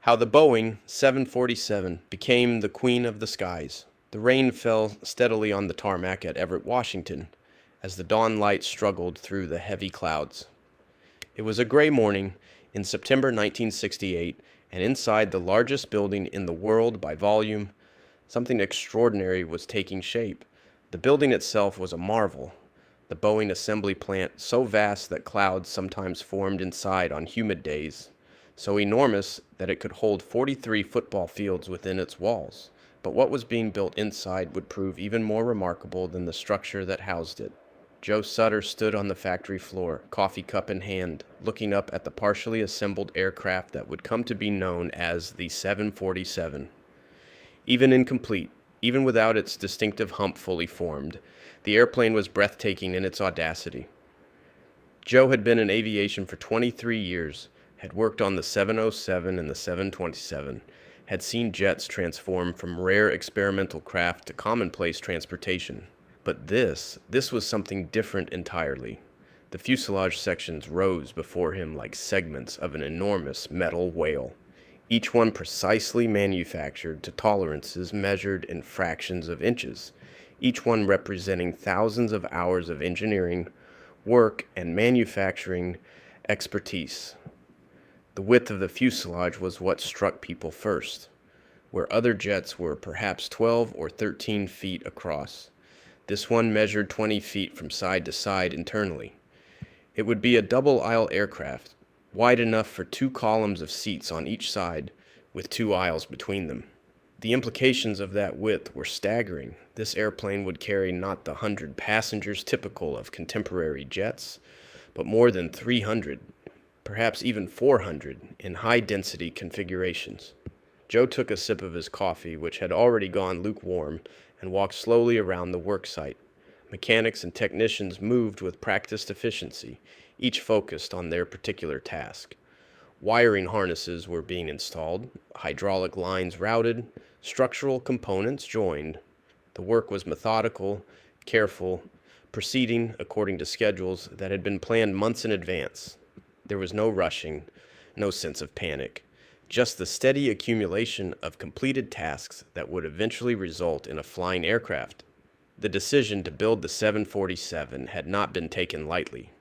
How the Boeing 747 became the queen of the skies. The rain fell steadily on the tarmac at Everett, Washington, as the dawn light struggled through the heavy clouds. It was a gray morning in September 1968, and inside the largest building in the world by volume, something extraordinary was taking shape. The building itself was a marvel. The Boeing assembly plant, so vast that clouds sometimes formed inside on humid days, so enormous that it could hold 43 football fields within its walls. But what was being built inside would prove even more remarkable than the structure that housed it. Joe Sutter stood on the factory floor, coffee cup in hand, looking up at the partially assembled aircraft that would come to be known as the 747. Even incomplete, even without its distinctive hump fully formed, the airplane was breathtaking in its audacity. Joe had been in aviation for 23 years, had worked on the 707 and the 727, had seen jets transform from rare experimental craft to commonplace transportation. But this was something different entirely. The fuselage sections rose before him like segments of an enormous metal whale, each one precisely manufactured to tolerances measured in fractions of inches, each one representing thousands of hours of engineering, work, and manufacturing expertise. The width of the fuselage was what struck people first, where other jets were perhaps 12 or 13 feet across. This one measured 20 feet from side to side internally. It would be a double-aisle aircraft, wide enough for 2 columns of seats on each side, with 2 aisles between them. The implications of that width were staggering. This airplane would carry not the 100 passengers typical of contemporary jets, but more than 300, perhaps even 400, in high-density configurations. Joe took a sip of his coffee, which had already gone lukewarm, and walked slowly around the work site. Mechanics and technicians moved with practiced efficiency, each focused on their particular task. Wiring harnesses were being installed, hydraulic lines routed, structural components joined. The work was methodical, careful, proceeding according to schedules that had been planned months in advance. There was no rushing, no sense of panic, just the steady accumulation of completed tasks that would eventually result in a flying aircraft. The decision to build the 747 had not been taken lightly.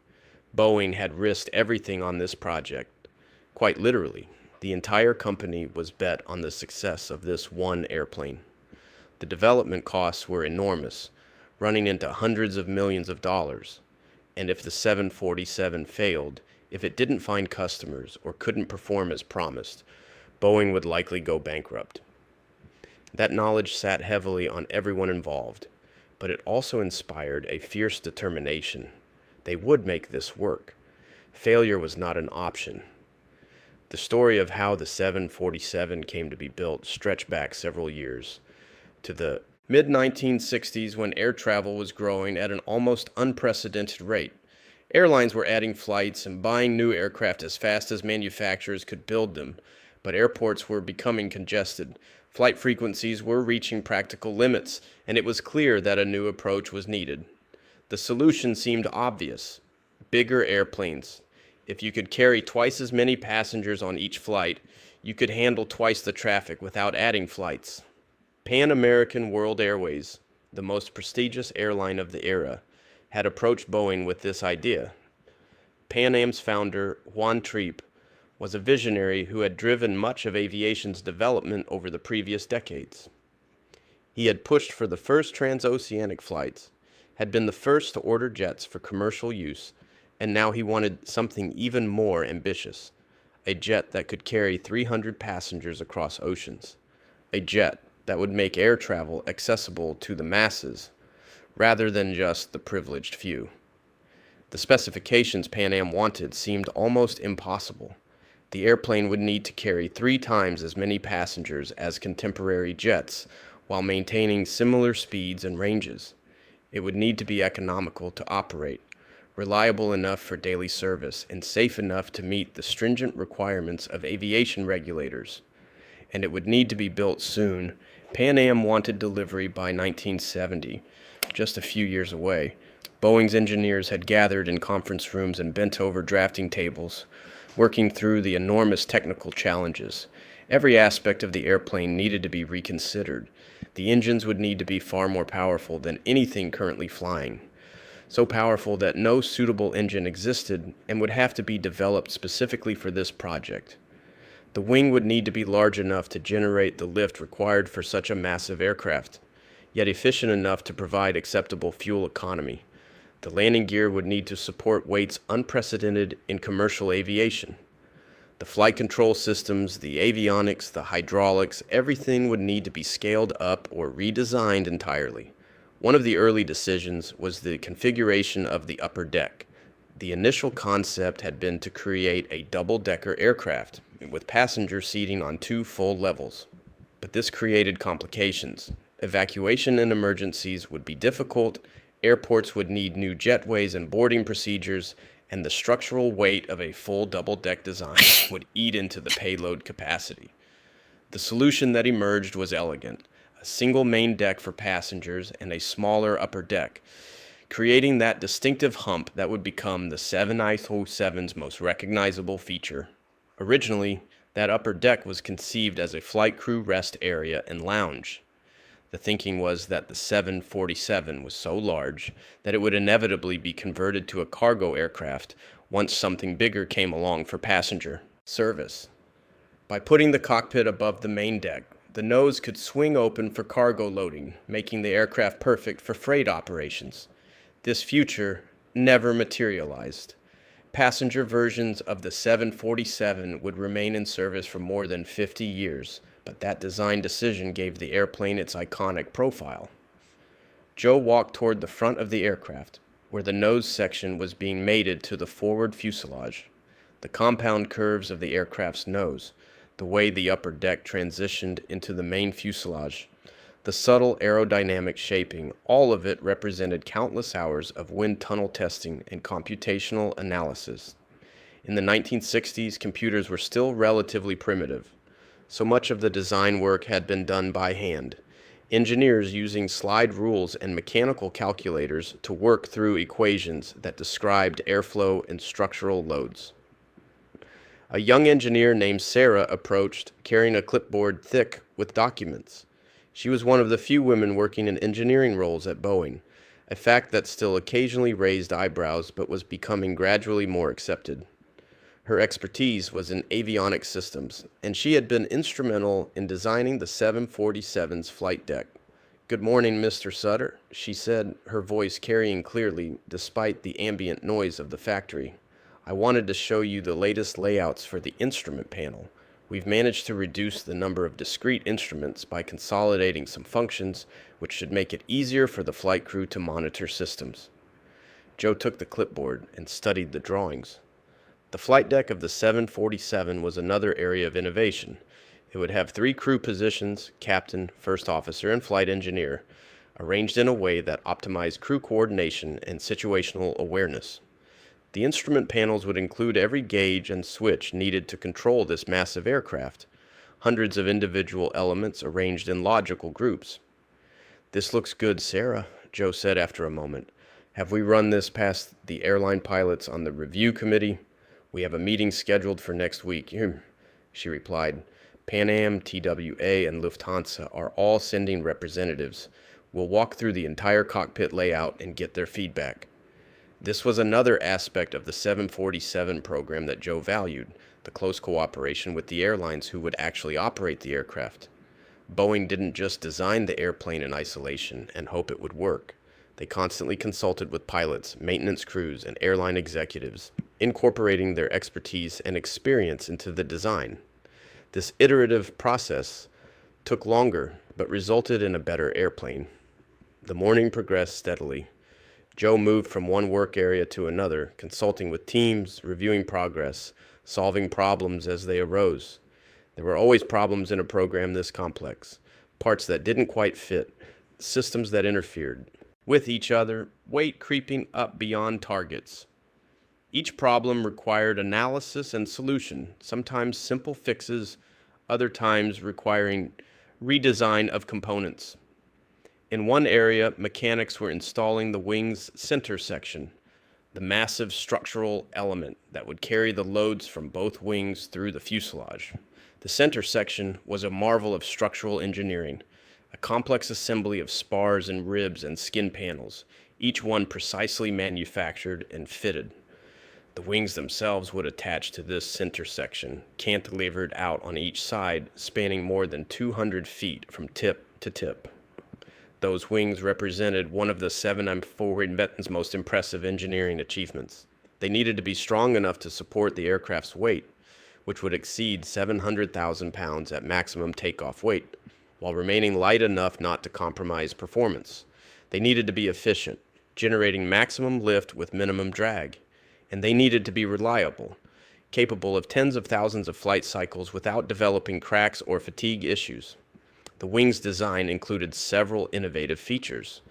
Boeing had risked everything on this project. Quite literally, the entire company was bet on the success of this one airplane. The development costs were enormous, running into hundreds of millions of dollars. And if the 747 failed, if it didn't find customers or couldn't perform as promised, Boeing would likely go bankrupt. That knowledge sat heavily on everyone involved, but it also inspired a fierce determination. They would make this work. Failure was not an option. The story of how the 747 came to be built stretched back several years, to the mid-1960s when air travel was growing at an almost unprecedented rate. Airlines were adding flights and buying new aircraft as fast as manufacturers could build them, but airports were becoming congested. Flight frequencies were reaching practical limits, and it was clear that a new approach was needed. The solution seemed obvious: bigger airplanes. If you could carry twice as many passengers on each flight, you could handle twice the traffic without adding flights. Pan American World Airways, the most prestigious airline of the era, had approached Boeing with this idea. Pan Am's founder, Juan Trippe, was a visionary who had driven much of aviation's development over the previous decades. He had pushed for the first transoceanic flights, had been the first to order jets for commercial use, and now he wanted something even more ambitious: a jet that could carry 300 passengers across oceans, a jet that would make air travel accessible to the masses, rather than just the privileged few. The specifications Pan Am wanted seemed almost impossible. The airplane would need to carry 3 times as many passengers as contemporary jets, while maintaining similar speeds and ranges. It would need to be economical to operate, reliable enough for daily service, and safe enough to meet the stringent requirements of aviation regulators. And it would need to be built soon. Pan Am wanted delivery by 1970, just a few years away. Boeing's engineers had gathered in conference rooms and bent over drafting tables, working through the enormous technical challenges, Every aspect of the airplane needed to be reconsidered. The engines would need to be far more powerful than anything currently flying, so powerful that no suitable engine existed and would have to be developed specifically for this project. The wing would need to be large enough to generate the lift required for such a massive aircraft, yet efficient enough to provide acceptable fuel economy. The landing gear would need to support weights unprecedented in commercial aviation. The flight control systems, the avionics, the hydraulics, everything would need to be scaled up or redesigned entirely. One of the early decisions was the configuration of the upper deck. The initial concept had been to create a double-decker aircraft with passenger seating on two full levels. But this created complications. Evacuation in emergencies would be difficult, airports would need new jetways and boarding procedures, and the structural weight of a full double-deck design would eat into the payload capacity. The solution that emerged was elegant: a single main deck for passengers and a smaller upper deck, creating that distinctive hump that would become the 787's most recognizable feature. Originally, that upper deck was conceived as a flight crew rest area and lounge. The thinking was that the 747 was so large that it would inevitably be converted to a cargo aircraft once something bigger came along for passenger service. By putting the cockpit above the main deck, the nose could swing open for cargo loading, making the aircraft perfect for freight operations. This future never materialized. Passenger versions of the 747 would remain in service for more than 50 years, but that design decision gave the airplane its iconic profile. Joe walked toward the front of the aircraft, where the nose section was being mated to the forward fuselage. The compound curves of the aircraft's nose, the way the upper deck transitioned into the main fuselage, the subtle aerodynamic shaping, all of it represented countless hours of wind tunnel testing and computational analysis. In the 1960s, computers were still relatively primitive. So much of the design work had been done by hand. Engineers using slide rules and mechanical calculators to work through equations that described airflow and structural loads. A young engineer named Sarah approached, carrying a clipboard thick with documents. She was one of the few women working in engineering roles at Boeing, a fact that still occasionally raised eyebrows but was becoming gradually more accepted. Her expertise was in avionics systems, and she had been instrumental in designing the 747's flight deck. "Good morning, Mr. Sutter," she said, her voice carrying clearly despite the ambient noise of the factory. "I wanted to show you the latest layouts for the instrument panel. We've managed to reduce the number of discrete instruments by consolidating some functions, which should make it easier for the flight crew to monitor systems." Joe took the clipboard and studied the drawings. The flight deck of the 747 was another area of innovation. It would have 3 crew positions: captain, first officer, and flight engineer, arranged in a way that optimized crew coordination and situational awareness. The instrument panels would include every gauge and switch needed to control this massive aircraft, hundreds of individual elements arranged in logical groups. "This looks good, Sarah," Joe said after a moment. "Have we run this past the airline pilots on the review committee?" "We have a meeting scheduled for next week," she replied. "Pan Am, TWA, and Lufthansa are all sending representatives. We'll walk through the entire cockpit layout and get their feedback." This was another aspect of the 747 program that Joe valued: the close cooperation with the airlines who would actually operate the aircraft. Boeing didn't just design the airplane in isolation and hope it would work. They constantly consulted with pilots, maintenance crews, and airline executives, incorporating their expertise and experience into the design. This iterative process took longer, but resulted in a better airplane. The morning progressed steadily. Joe moved from one work area to another, consulting with teams, reviewing progress, solving problems as they arose. There were always problems in a program this complex: parts that didn't quite fit, systems that interfered with each other, weight creeping up beyond targets. Each problem required analysis and solution, sometimes simple fixes, other times requiring redesign of components. In one area, mechanics were installing the wing's center section, the massive structural element that would carry the loads from both wings through the fuselage. The center section was a marvel of structural engineering, a complex assembly of spars and ribs and skin panels, each one precisely manufactured and fitted. The wings themselves would attach to this center section, cantilevered out on each side, spanning more than 200 feet from tip to tip. Those wings represented one of the 747's most impressive engineering achievements. They needed to be strong enough to support the aircraft's weight, which would exceed 700,000 pounds at maximum takeoff weight, while remaining light enough not to compromise performance. They needed to be efficient, generating maximum lift with minimum drag. And they needed to be reliable, capable of tens of thousands of flight cycles without developing cracks or fatigue issues. The wing's design included several innovative features.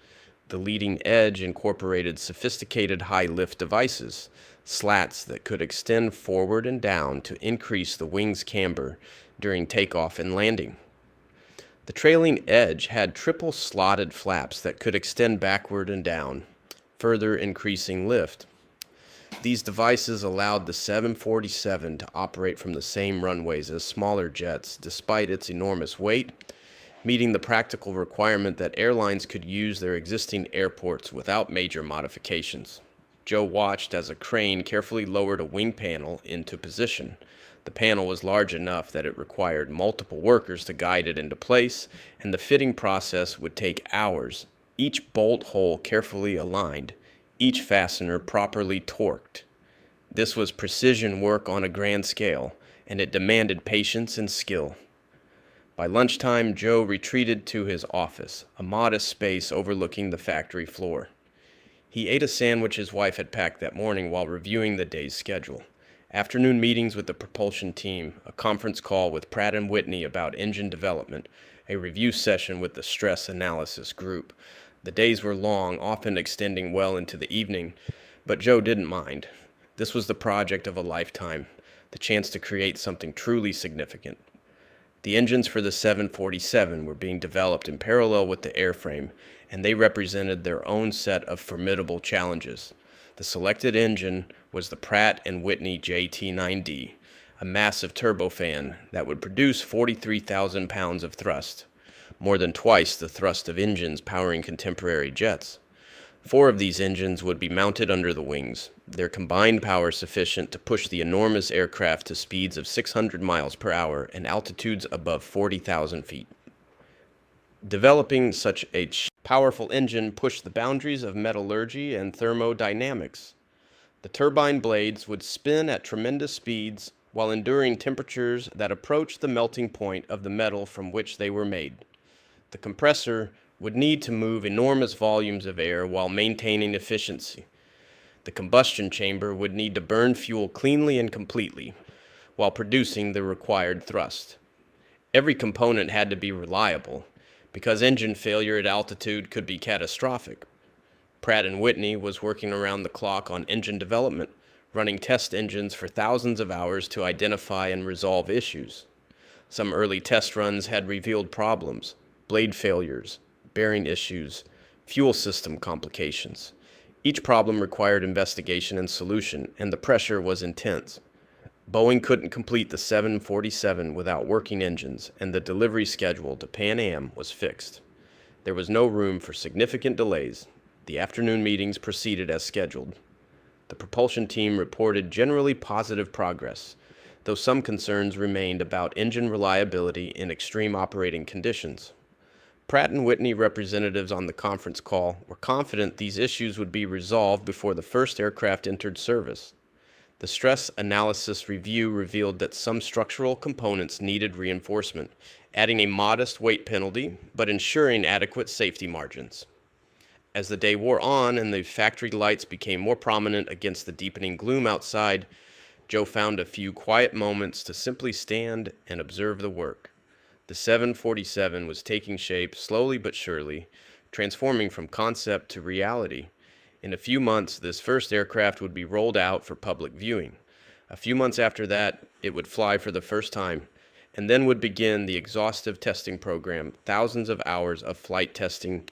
The leading edge incorporated sophisticated high-lift devices, slats that could extend forward and down to increase the wing's camber during takeoff and landing. The trailing edge had triple slotted flaps that could extend backward and down, further increasing lift. These devices allowed the 747 to operate from the same runways as smaller jets despite its enormous weight, meeting the practical requirement that airlines could use their existing airports without major modifications. Joe watched as a crane carefully lowered a wing panel into position. The panel was large enough that it required multiple workers to guide it into place, and the fitting process would take hours, each bolt hole carefully aligned, each fastener properly torqued. This was precision work on a grand scale, and it demanded patience and skill. By lunchtime, Joe retreated to his office, a modest space overlooking the factory floor. He ate a sandwich his wife had packed that morning while reviewing the day's schedule. Afternoon meetings with the propulsion team, a conference call with Pratt & Whitney about engine development, a review session with the stress analysis group. The days were long, often extending well into the evening, but Joe didn't mind. This was the project of a lifetime, the chance to create something truly significant. The engines for the 747 were being developed in parallel with the airframe, and they represented their own set of formidable challenges. The selected engine was the Pratt & Whitney JT9D, a massive turbofan that would produce 43,000 pounds of thrust, more than twice the thrust of engines powering contemporary jets. 4 of these engines would be mounted under the wings, their combined power sufficient to push the enormous aircraft to speeds of 600 miles per hour and altitudes above 40,000 feet. Developing such a powerful engine pushed the boundaries of metallurgy and thermodynamics. The turbine blades would spin at tremendous speeds while enduring temperatures that approached the melting point of the metal from which they were made. The compressor would need to move enormous volumes of air while maintaining efficiency. The combustion chamber would need to burn fuel cleanly and completely while producing the required thrust. Every component had to be reliable, because engine failure at altitude could be catastrophic. Pratt & Whitney was working around the clock on engine development, running test engines for thousands of hours to identify and resolve issues. Some early test runs had revealed problems, blade failures, bearing issues, fuel system complications. Each problem required investigation and solution, and the pressure was intense. Boeing couldn't complete the 747 without working engines, and the delivery schedule to Pan Am was fixed. There was no room for significant delays. The afternoon meetings proceeded as scheduled. The propulsion team reported generally positive progress, though some concerns remained about engine reliability in extreme operating conditions. Pratt & Whitney representatives on the conference call were confident these issues would be resolved before the first aircraft entered service. The stress analysis review revealed that some structural components needed reinforcement, adding a modest weight penalty but ensuring adequate safety margins. As the day wore on and the factory lights became more prominent against the deepening gloom outside, Joe found a few quiet moments to simply stand and observe the work. The 747 was taking shape slowly but surely, transforming from concept to reality. In a few months, this first aircraft would be rolled out for public viewing. A few months after that, it would fly for the first time, and then would begin the exhaustive testing program, thousands of hours of flight testing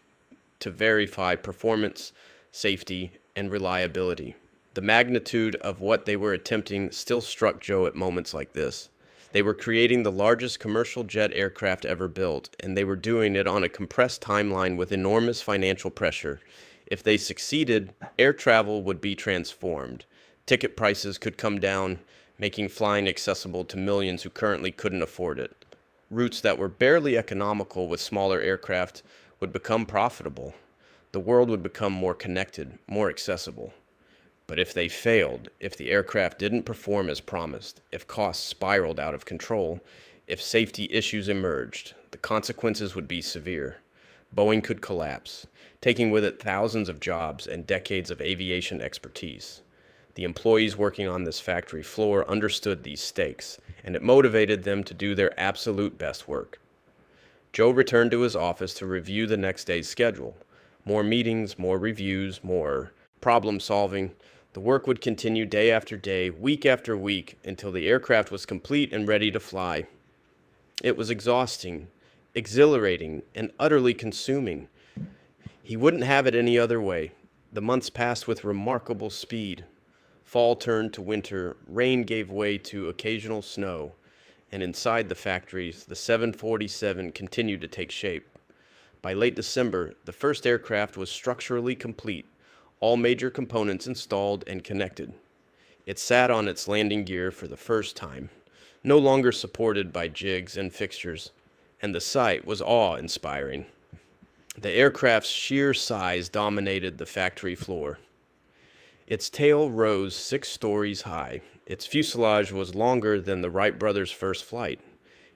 to verify performance, safety, and reliability. The magnitude of what they were attempting still struck Joe at moments like this. They were creating the largest commercial jet aircraft ever built, and they were doing it on a compressed timeline with enormous financial pressure. If they succeeded, air travel would be transformed. Ticket prices could come down, making flying accessible to millions who currently couldn't afford it. Routes that were barely economical with smaller aircraft would become profitable. The world would become more connected, more accessible. But if they failed, if the aircraft didn't perform as promised, if costs spiraled out of control, if safety issues emerged, the consequences would be severe. Boeing could collapse, taking with it thousands of jobs and decades of aviation expertise. The employees working on this factory floor understood these stakes, and it motivated them to do their absolute best work. Joe returned to his office to review the next day's schedule. More meetings, more reviews, more problem solving. The work would continue day after day, week after week, until the aircraft was complete and ready to fly. It was exhausting, exhilarating, and utterly consuming. He wouldn't have it any other way. The months passed with remarkable speed. Fall turned to winter, rain gave way to occasional snow, and inside the factories, the 747 continued to take shape. By late December, the first aircraft was structurally complete, all major components installed and connected. It sat on its landing gear for the first time, no longer supported by jigs and fixtures, and the sight was awe-inspiring. The aircraft's sheer size dominated the factory floor. Its tail rose 6 stories high. Its fuselage was longer than the Wright brothers' first flight.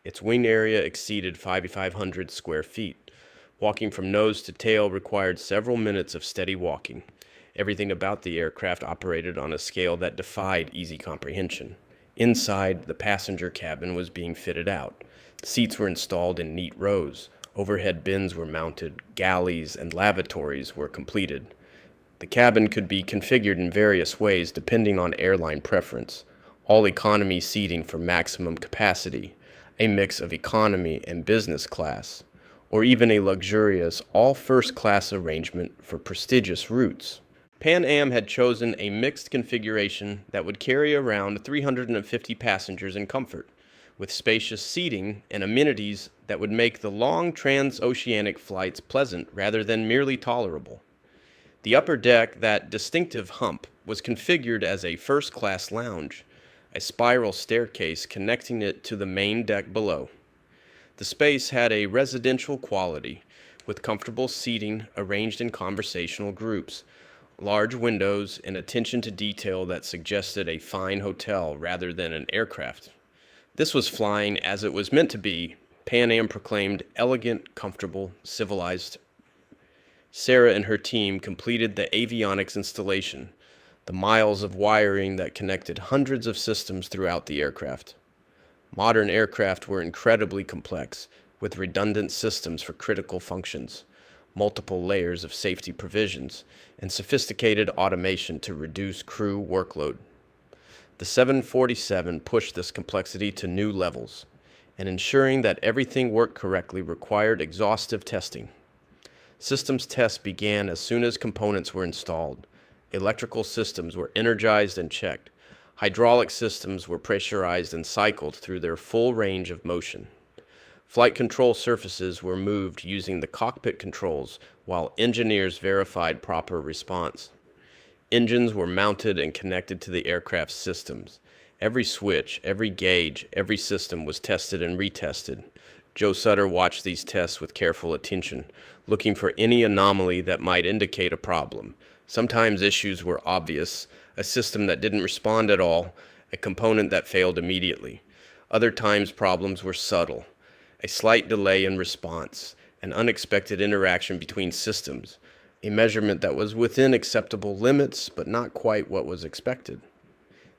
Its wing area exceeded 5,500 square feet. Walking from nose to tail required several minutes of steady walking. Everything about the aircraft operated on a scale that defied easy comprehension. Inside, the passenger cabin was being fitted out. Seats were installed in neat rows. Overhead bins were mounted. Galleys and lavatories were completed. The cabin could be configured in various ways depending on airline preference. All economy seating for maximum capacity, a mix of economy and business class, or even a luxurious all first-class arrangement for prestigious routes. Pan Am had chosen a mixed configuration that would carry around 350 passengers in comfort, with spacious seating and amenities that would make the long transoceanic flights pleasant rather than merely tolerable. The upper deck, that distinctive hump, was configured as a first-class lounge, a spiral staircase connecting it to the main deck below. The space had a residential quality, with comfortable seating arranged in conversational groups, large windows, and attention to detail that suggested a fine hotel rather than an aircraft. This was flying as it was meant to be. Pan Am proclaimed elegant, comfortable, civilized. Sarah and her team completed the avionics installation, the miles of wiring that connected hundreds of systems throughout the aircraft. Modern aircraft were incredibly complex, with redundant systems for critical functions, multiple layers of safety provisions, and sophisticated automation to reduce crew workload. The 747 pushed this complexity to new levels, and ensuring that everything worked correctly required exhaustive testing. Systems tests began as soon as components were installed. Electrical systems were energized and checked. Hydraulic systems were pressurized and cycled through their full range of motion. Flight control surfaces were moved using the cockpit controls while engineers verified proper response. Engines were mounted and connected to the aircraft's systems. Every switch, every gauge, every system was tested and retested. Joe Sutter watched these tests with careful attention, looking for any anomaly that might indicate a problem. Sometimes issues were obvious, a system that didn't respond at all, a component that failed immediately. Other times problems were subtle, a slight delay in response, an unexpected interaction between systems, a measurement that was within acceptable limits but not quite what was expected.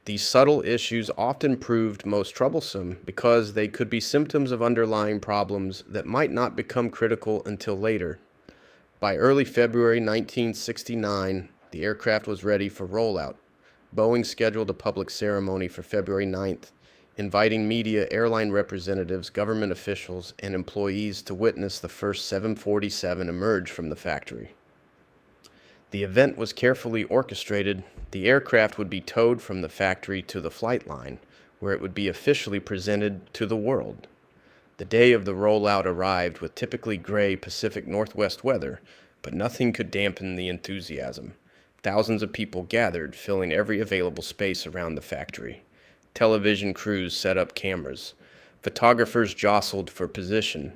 These subtle issues often proved most troublesome because they could be symptoms of underlying problems that might not become critical until later. By early February 1969, the aircraft was ready for rollout. Boeing scheduled a public ceremony for February 9th, inviting media, airline representatives, government officials, and employees to witness the first 747 emerge from the factory. The event was carefully orchestrated. The aircraft would be towed from the factory to the flight line, where it would be officially presented to the world. The day of the rollout arrived with typically gray Pacific Northwest weather, but nothing could dampen the enthusiasm. Thousands of people gathered, filling every available space around the factory. Television crews set up cameras. Photographers jostled for position.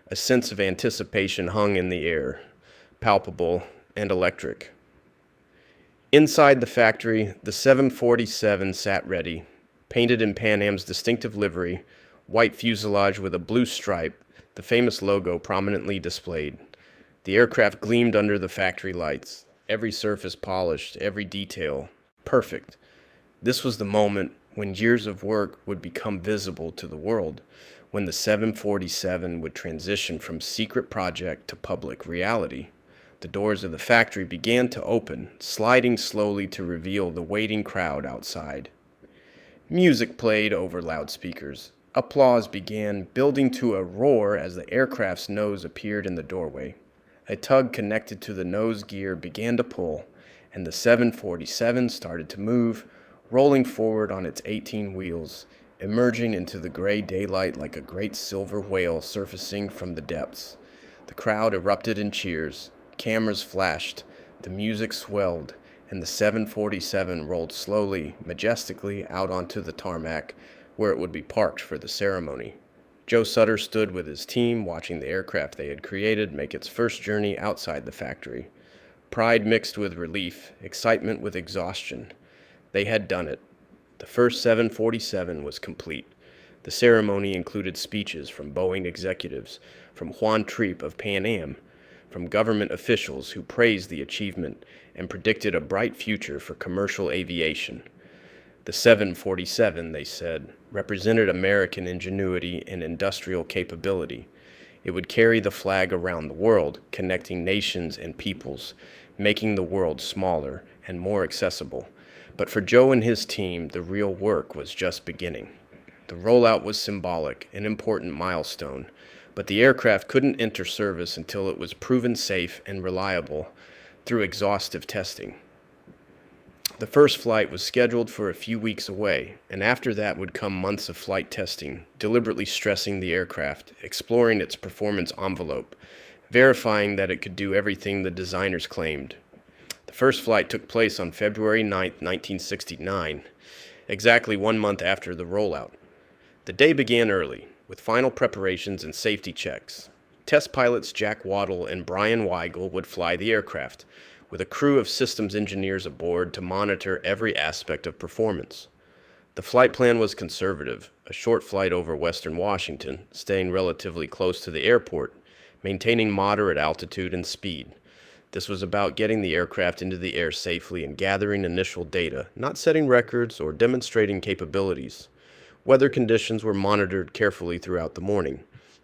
A sense of anticipation hung in the air, palpable and electric. Inside the factory, the 747 sat ready, painted in Pan Am's distinctive livery, white fuselage with a blue stripe, the famous logo prominently displayed. The aircraft gleamed under the factory lights, every surface polished, every detail perfect. This was the moment when years of work would become visible to the world, when the 747 would transition from secret project to public reality. The doors of the factory began to open, sliding slowly to reveal the waiting crowd outside. Music played over loudspeakers. Applause began, building to a roar as the aircraft's nose appeared in the doorway. A tug connected to the nose gear began to pull, and the 747 started to move, rolling forward on its 18 wheels, emerging into the gray daylight like a great silver whale surfacing from the depths. The crowd erupted in cheers. Cameras flashed, the music swelled, and the 747 rolled slowly, majestically out onto the tarmac, where it would be parked for the ceremony. Joe Sutter stood with his team, watching the aircraft they had created make its first journey outside the factory. Pride mixed with relief, excitement with exhaustion. They had done it. The first 747 was complete. The ceremony included speeches from Boeing executives, from Juan Treep of Pan Am, from government officials who praised the achievement and predicted a bright future for commercial aviation. The 747, they said, represented American ingenuity and industrial capability. It would carry the flag around the world, connecting nations and peoples, making the world smaller and more accessible. But for Joe and his team, the real work was just beginning. The rollout was symbolic, an important milestone, but the aircraft couldn't enter service until it was proven safe and reliable through exhaustive testing. The first flight was scheduled for a few weeks away, and after that would come months of flight testing, deliberately stressing the aircraft, exploring its performance envelope, verifying that it could do everything the designers claimed. The first flight took place on February 9, 1969, exactly 1 month after the rollout. The day began early, with final preparations and safety checks. Test pilots Jack Waddell and Brian Weigel would fly the aircraft, with a crew of systems engineers aboard to monitor every aspect of performance. The flight plan was conservative, a short flight over western Washington, staying relatively close to the airport, maintaining moderate altitude and speed. This was about getting the aircraft into the air safely and gathering initial data, not setting records or demonstrating capabilities. Weather conditions were monitored carefully throughout the morning.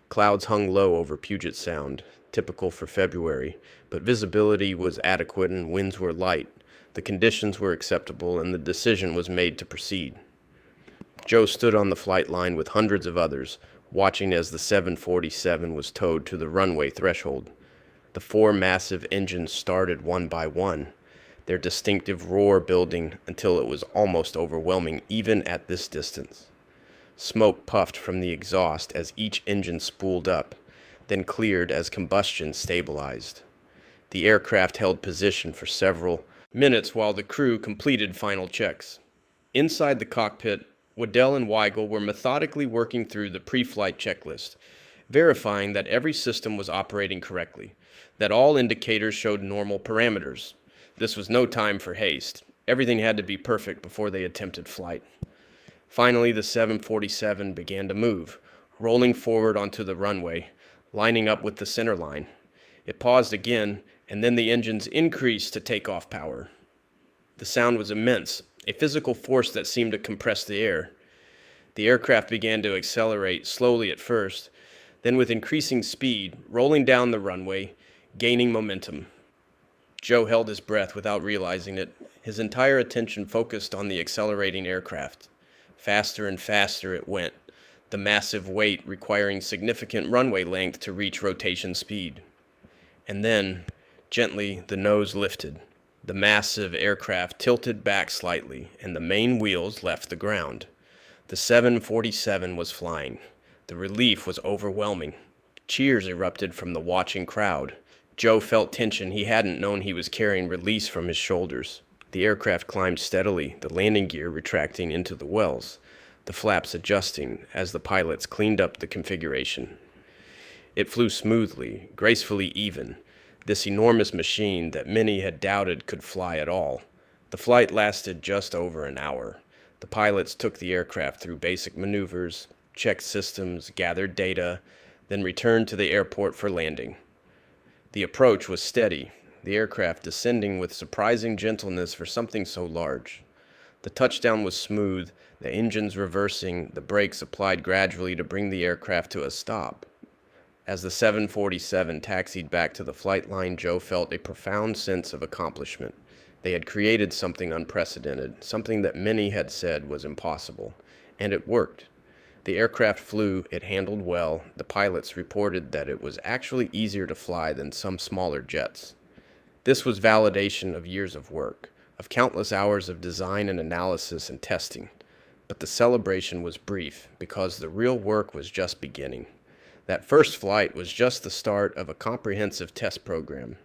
Clouds hung low over Puget Sound, typical for February, but visibility was adequate and winds were light. The conditions were acceptable and the decision was made to proceed. Joe stood on the flight line with hundreds of others, watching as the 747 was towed to the runway threshold. The 4 massive engines started one by one, their distinctive roar building until it was almost overwhelming even at this distance. Smoke puffed from the exhaust as each engine spooled up, then cleared as combustion stabilized. The aircraft held position for several minutes while the crew completed final checks. Inside the cockpit, Waddell and Weigel were methodically working through the pre-flight checklist, verifying that every system was operating correctly, that all indicators showed normal parameters. This was no time for haste. Everything had to be perfect before they attempted flight. Finally, the 747 began to move, rolling forward onto the runway, lining up with the center line. It paused again, and then the engines increased to takeoff power. The sound was immense, a physical force that seemed to compress the air. The aircraft began to accelerate, slowly at first, then with increasing speed, rolling down the runway, gaining momentum. Joe held his breath without realizing it, his entire attention focused on the accelerating aircraft. Faster and faster it went, the massive weight requiring significant runway length to reach rotation speed. And then, gently, the nose lifted. The massive aircraft tilted back slightly, and the main wheels left the ground. The 747 was flying. The relief was overwhelming. Cheers erupted from the watching crowd. Joe felt tension he hadn't known he was carrying release from his shoulders. The aircraft climbed steadily, the landing gear retracting into the wells, the flaps adjusting as the pilots cleaned up the configuration. It flew smoothly, gracefully even, this enormous machine that many had doubted could fly at all. The flight lasted just over an hour. The pilots took the aircraft through basic maneuvers, checked systems, gathered data, then returned to the airport for landing. The approach was steady, the aircraft descending with surprising gentleness for something so large. The touchdown was smooth, the engines reversing, the brakes applied gradually to bring the aircraft to a stop. As the 747 taxied back to the flight line, Joe felt a profound sense of accomplishment. They had created something unprecedented, something that many had said was impossible, and it worked. The aircraft flew, it handled well. The pilots reported that it was actually easier to fly than some smaller jets. This was validation of years of work, of countless hours of design and analysis and testing. But the celebration was brief because the real work was just beginning. That first flight was just the start of a comprehensive test program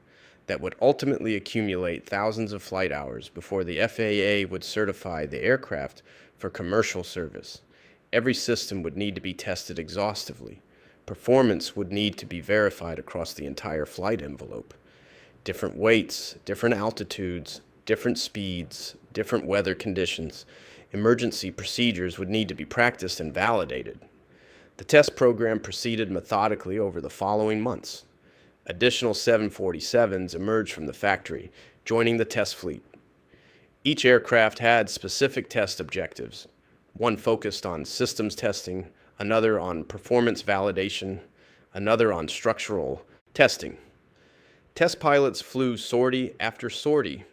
that would ultimately accumulate thousands of flight hours before the FAA would certify the aircraft for commercial service. Every system would need to be tested exhaustively. Performance would need to be verified across the entire flight envelope. Different weights, different altitudes, different speeds, different weather conditions, emergency procedures would need to be practiced and validated. The test program proceeded methodically over the following months. Additional 747s emerged from the factory, joining the test fleet. Each aircraft had specific test objectives. One focused on systems testing, another on performance validation, another on structural testing. Test pilots flew sortie after sortie,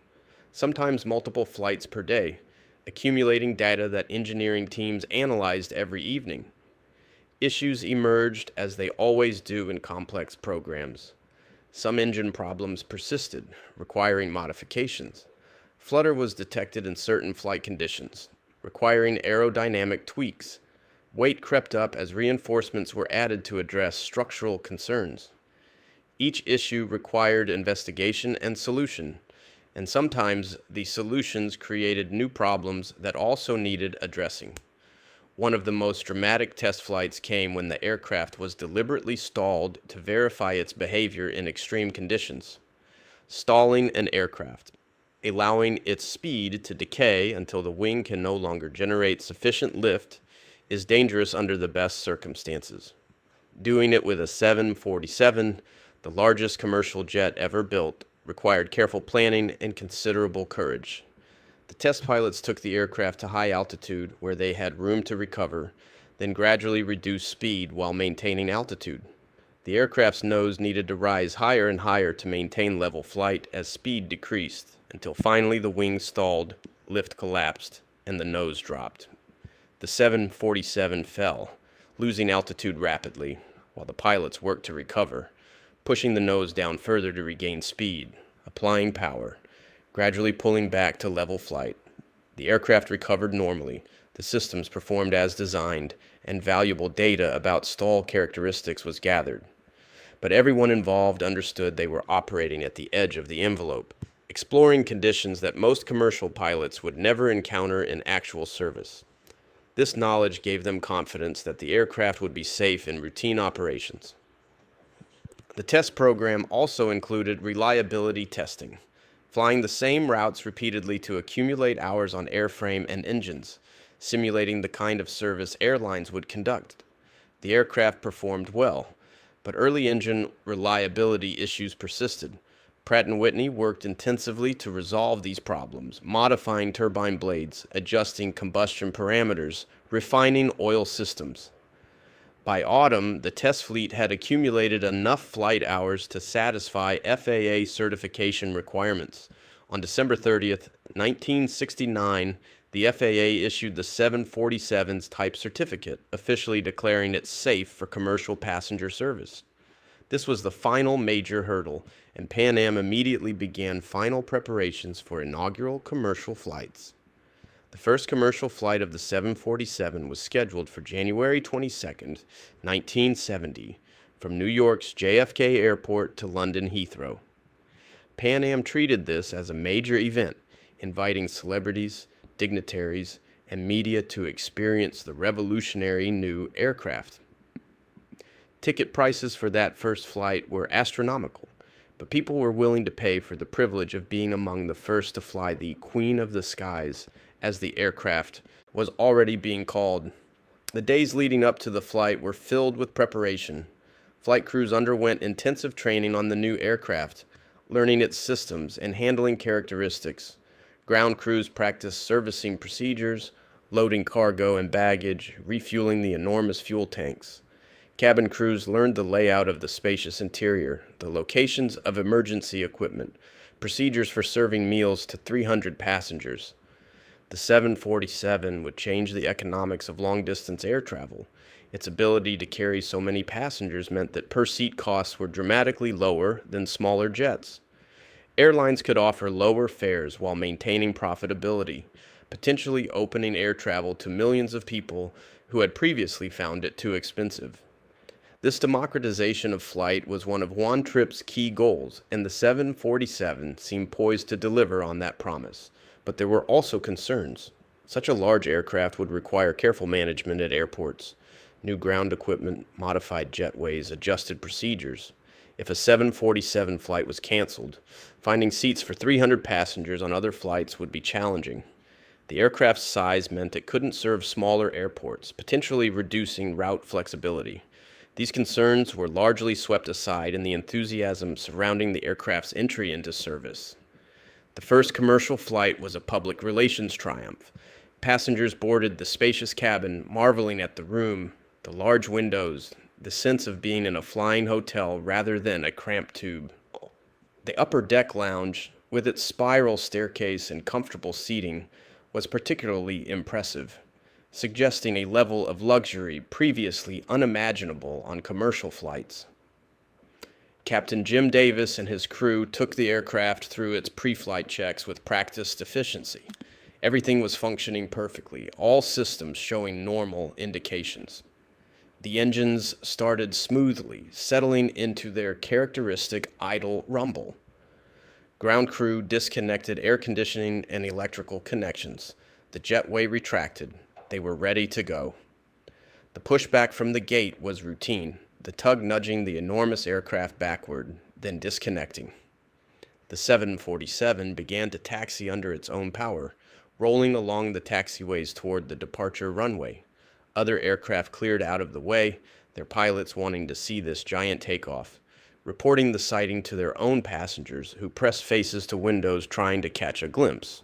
sometimes multiple flights per day, accumulating data that engineering teams analyzed every evening. Issues emerged as they always do in complex programs. Some engine problems persisted, requiring modifications. Flutter was detected in certain flight conditions, requiring aerodynamic tweaks. Weight crept up as reinforcements were added to address structural concerns. Each issue required investigation and solution, and sometimes the solutions created new problems that also needed addressing. One of the most dramatic test flights came when the aircraft was deliberately stalled to verify its behavior in extreme conditions. Stalling an aircraft, allowing its speed to decay until the wing can no longer generate sufficient lift, is dangerous under the best circumstances. Doing it with a 747, the largest commercial jet ever built, required careful planning and considerable courage. The test pilots took the aircraft to high altitude where they had room to recover, then gradually reduced speed while maintaining altitude. The aircraft's nose needed to rise higher and higher to maintain level flight as speed decreased, until finally the wings stalled, lift collapsed, and the nose dropped. The 747 fell, losing altitude rapidly, while the pilots worked to recover, pushing the nose down further to regain speed, applying power, gradually pulling back to level flight. The aircraft recovered normally, the systems performed as designed, and valuable data about stall characteristics was gathered. But everyone involved understood they were operating at the edge of the envelope, exploring conditions that most commercial pilots would never encounter in actual service. This knowledge gave them confidence that the aircraft would be safe in routine operations. The test program also included reliability testing, flying the same routes repeatedly to accumulate hours on airframe and engines, simulating the kind of service airlines would conduct. The aircraft performed well, but early engine reliability issues persisted. Pratt & Whitney worked intensively to resolve these problems, modifying turbine blades, adjusting combustion parameters, refining oil systems. By autumn, the test fleet had accumulated enough flight hours to satisfy FAA certification requirements. On December 30th, 1969, the FAA issued the 747's type certificate, officially declaring it safe for commercial passenger service. This was the final major hurdle, and Pan Am immediately began final preparations for inaugural commercial flights. The first commercial flight of the 747 was scheduled for January 22, 1970, from New York's JFK Airport to London Heathrow. Pan Am treated this as a major event, inviting celebrities, dignitaries, and media to experience the revolutionary new aircraft. Ticket prices for that first flight were astronomical, but people were willing to pay for the privilege of being among the first to fly the Queen of the Skies, as the aircraft was already being called. The days leading up to the flight were filled with preparation. Flight crews underwent intensive training on the new aircraft, learning its systems and handling characteristics. Ground crews practiced servicing procedures, loading cargo and baggage, refueling the enormous fuel tanks. Cabin crews learned the layout of the spacious interior, the locations of emergency equipment, procedures for serving meals to 300 passengers. The 747 would change the economics of long-distance air travel. Its ability to carry so many passengers meant that per-seat costs were dramatically lower than smaller jets. Airlines could offer lower fares while maintaining profitability, potentially opening air travel to millions of people who had previously found it too expensive. This democratization of flight was one of Juan Tripp's key goals, and the 747 seemed poised to deliver on that promise. But there were also concerns. Such a large aircraft would require careful management at airports. New ground equipment, modified jetways, adjusted procedures. If a 747 flight was canceled, finding seats for 300 passengers on other flights would be challenging. The aircraft's size meant it couldn't serve smaller airports, potentially reducing route flexibility. These concerns were largely swept aside in the enthusiasm surrounding the aircraft's entry into service. The first commercial flight was a public relations triumph. Passengers boarded the spacious cabin, marveling at the room, the large windows, the sense of being in a flying hotel rather than a cramped tube. The upper deck lounge, with its spiral staircase and comfortable seating, was particularly impressive, suggesting a level of luxury previously unimaginable on commercial flights. Captain Jim Davis and his crew took the aircraft through its pre-flight checks with practiced efficiency. Everything was functioning perfectly, all systems showing normal indications. The engines started smoothly, settling into their characteristic idle rumble. Ground crew disconnected air conditioning and electrical connections. The jetway retracted. They were ready to go. The pushback from the gate was routine, the tug nudging the enormous aircraft backward, then disconnecting. The 747 began to taxi under its own power, rolling along the taxiways toward the departure runway. Other aircraft cleared out of the way, their pilots wanting to see this giant takeoff, reporting the sighting to their own passengers who pressed faces to windows trying to catch a glimpse.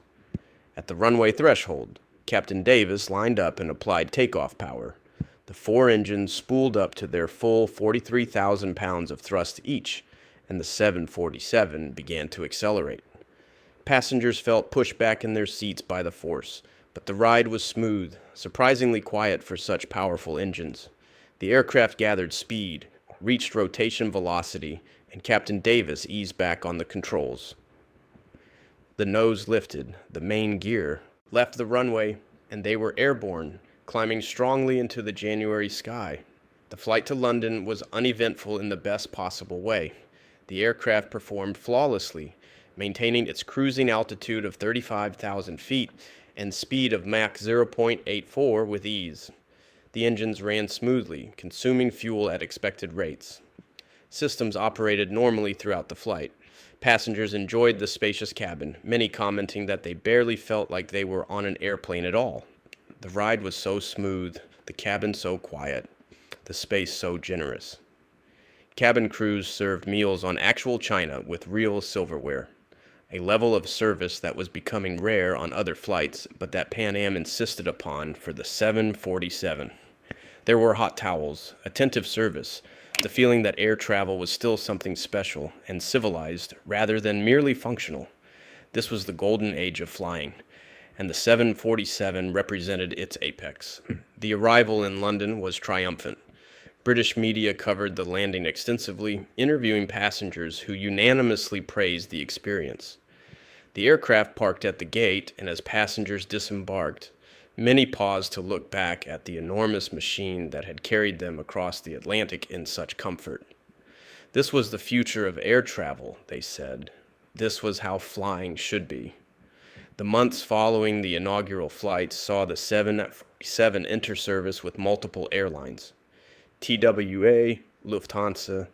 At the runway threshold, Captain Davis lined up and applied takeoff power. The four engines spooled up to their full 43,000 pounds of thrust each, and the 747 began to accelerate. Passengers felt pushed back in their seats by the force, but the ride was smooth, surprisingly quiet for such powerful engines. The aircraft gathered speed, reached rotation velocity, and Captain Davis eased back on the controls. The nose lifted, the main gear left the runway, and they were airborne, climbing strongly into the January sky. The flight to London was uneventful in the best possible way. The aircraft performed flawlessly, maintaining its cruising altitude of 35,000 feet and speed of Mach 0.84 with ease. The engines ran smoothly, consuming fuel at expected rates. Systems operated normally throughout the flight. Passengers enjoyed the spacious cabin, many commenting that they barely felt like they were on an airplane at all. The ride was so smooth, the cabin so quiet, the space so generous. Cabin crews served meals on actual china with real silverware, a level of service that was becoming rare on other flights, but that Pan Am insisted upon for the 747. There were hot towels, attentive service, the feeling that air travel was still something special and civilized rather than merely functional. This was the golden age of flying, and the 747 represented its apex. The arrival in London was triumphant. British media covered the landing extensively, interviewing passengers who unanimously praised the experience. The aircraft parked at the gate, and as passengers disembarked, many paused to look back at the enormous machine that had carried them across the Atlantic in such comfort. This was the future of air travel, they said. This was how flying should be. The months following the inaugural flights saw the 747 enter service with multiple airlines. TWA, Lufthansa,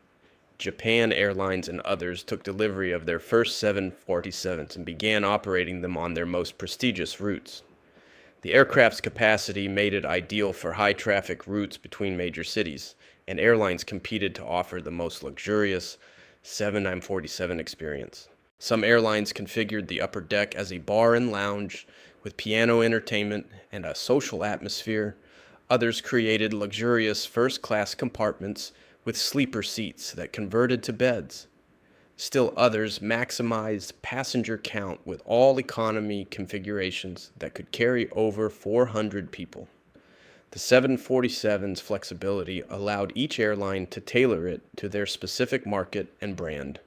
Japan Airlines, and others took delivery of their first 747s and began operating them on their most prestigious routes. The aircraft's capacity made it ideal for high-traffic routes between major cities, and airlines competed to offer the most luxurious 747 experience. Some airlines configured the upper deck as a bar and lounge with piano entertainment and a social atmosphere. Others created luxurious first-class compartments with sleeper seats that converted to beds. Still others maximized passenger count with all-economy configurations that could carry over 400 people. The 747's flexibility allowed each airline to tailor it to their specific market and brand.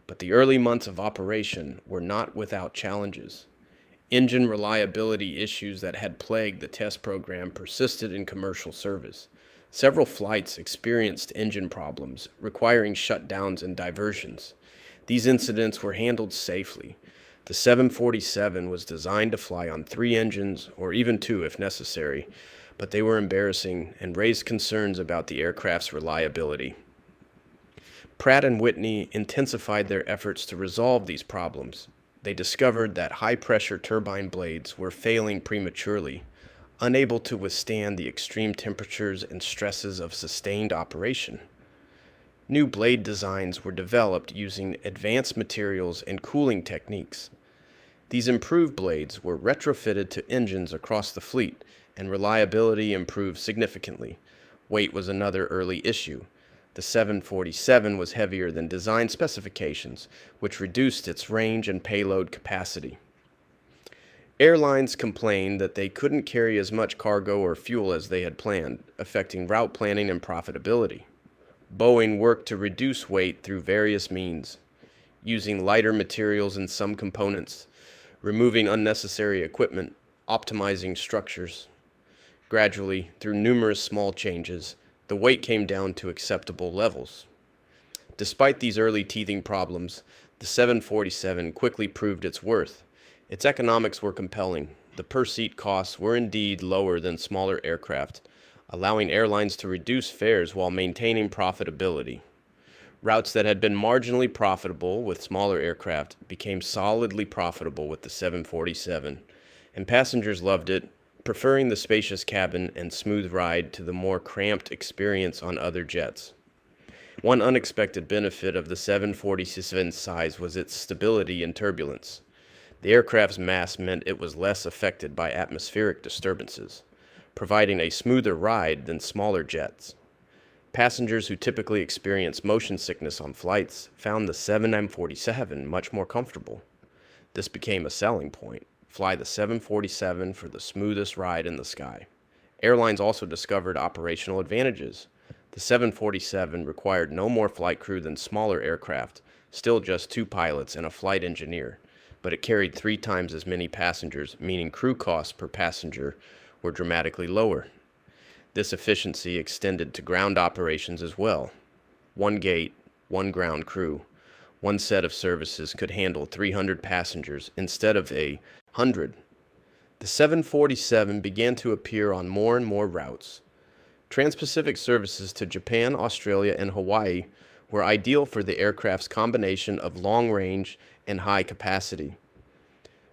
But the early months of operation were not without challenges. Engine reliability issues that had plagued the test program persisted in commercial service. Several flights experienced engine problems, requiring shutdowns and diversions. These incidents were handled safely. The 747 was designed to fly on 3 engines, or even 2 if necessary, but they were embarrassing and raised concerns about the aircraft's reliability. Pratt & Whitney intensified their efforts to resolve these problems. They discovered that high-pressure turbine blades were failing prematurely, unable to withstand the extreme temperatures and stresses of sustained operation. New blade designs were developed using advanced materials and cooling techniques. These improved blades were retrofitted to engines across the fleet, and reliability improved significantly. Weight was another early issue. The 747 was heavier than design specifications, which reduced its range and payload capacity. Airlines complained that they couldn't carry as much cargo or fuel as they had planned, affecting route planning and profitability. Boeing worked to reduce weight through various means, using lighter materials in some components, removing unnecessary equipment, optimizing structures. Gradually, through numerous small changes, the weight came down to acceptable levels. Despite these early teething problems, the 747 quickly proved its worth. Its economics were compelling. The per-seat costs were indeed lower than smaller aircraft, allowing airlines to reduce fares while maintaining profitability. Routes that had been marginally profitable with smaller aircraft became solidly profitable with the 747, and passengers loved it, preferring the spacious cabin and smooth ride to the more cramped experience on other jets. One unexpected benefit of the 747's size was its stability in turbulence. The aircraft's mass meant it was less affected by atmospheric disturbances, providing a smoother ride than smaller jets. Passengers who typically experience motion sickness on flights found the 747 much more comfortable. This became a selling point. Fly the 747 for the smoothest ride in the sky. Airlines also discovered operational advantages. The 747 required no more flight crew than smaller aircraft, still just 2 pilots and a flight engineer, but it carried 3 times as many passengers, meaning crew costs per passenger were dramatically lower. This efficiency extended to ground operations as well. 1 gate, 1 ground crew. 1 set of services could handle 300 passengers instead of 100. The 747 began to appear on more and more routes. Trans-Pacific services to Japan, Australia, and Hawaii were ideal for the aircraft's combination of long range and high capacity.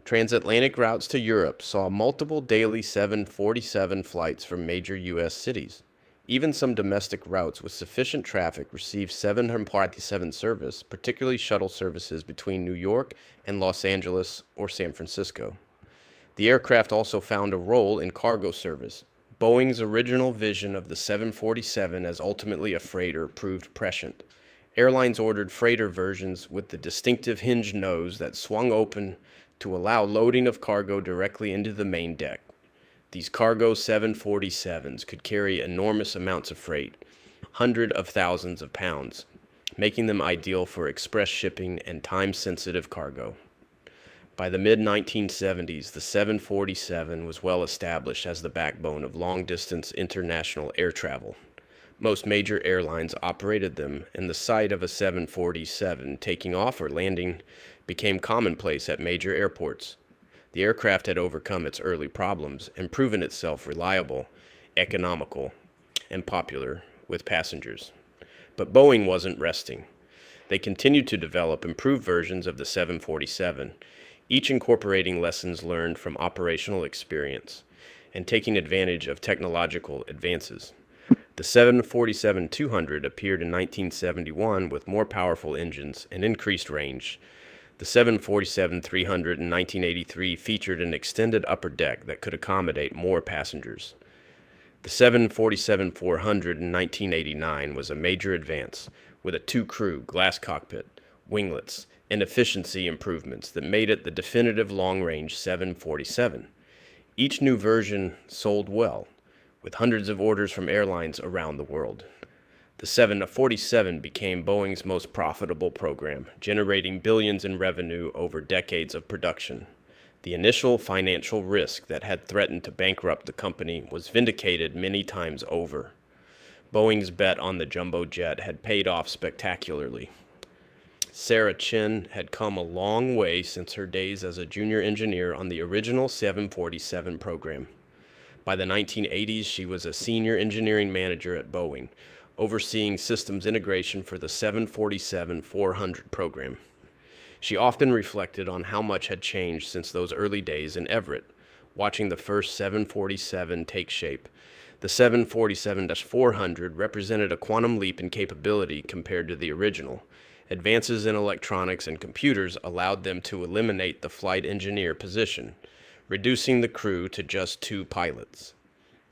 Transatlantic routes to Europe saw multiple daily 747 flights from major U.S. cities. Even some domestic routes with sufficient traffic received 747 service, particularly shuttle services between New York and Los Angeles or San Francisco. The aircraft also found a role in cargo service. Boeing's original vision of the 747 as ultimately a freighter proved prescient. Airlines ordered freighter versions with the distinctive hinged nose that swung open to allow loading of cargo directly into the main deck. These cargo 747s could carry enormous amounts of freight, hundreds of thousands of pounds, making them ideal for express shipping and time-sensitive cargo. By the mid 1970s, the 747 was well established as the backbone of long distance international air travel. Most major airlines operated them, and the sight of a 747 taking off or landing became commonplace at major airports. The aircraft had overcome its early problems and proven itself reliable, economical, and popular with passengers. But Boeing wasn't resting. They continued to develop improved versions of the 747, each incorporating lessons learned from operational experience and taking advantage of technological advances. The 747-200 appeared in 1971 with more powerful engines and increased range. The 747-300 in 1983 featured an extended upper deck that could accommodate more passengers. The 747-400 in 1989 was a major advance, with a two-crew glass cockpit, winglets, and efficiency improvements that made it the definitive long-range 747. Each new version sold well, with hundreds of orders from airlines around the world. The 747 became Boeing's most profitable program, generating billions in revenue over decades of production. The initial financial risk that had threatened to bankrupt the company was vindicated many times over. Boeing's bet on the jumbo jet had paid off spectacularly. Sarah Chin had come a long way since her days as a junior engineer on the original 747 program. By the 1980s, she was a senior engineering manager at Boeing, overseeing systems integration for the 747-400 program. She often reflected on how much had changed since those early days in Everett, watching the first 747 take shape. The 747-400 represented a quantum leap in capability compared to the original. Advances in electronics and computers allowed them to eliminate the flight engineer position, reducing the crew to just two pilots.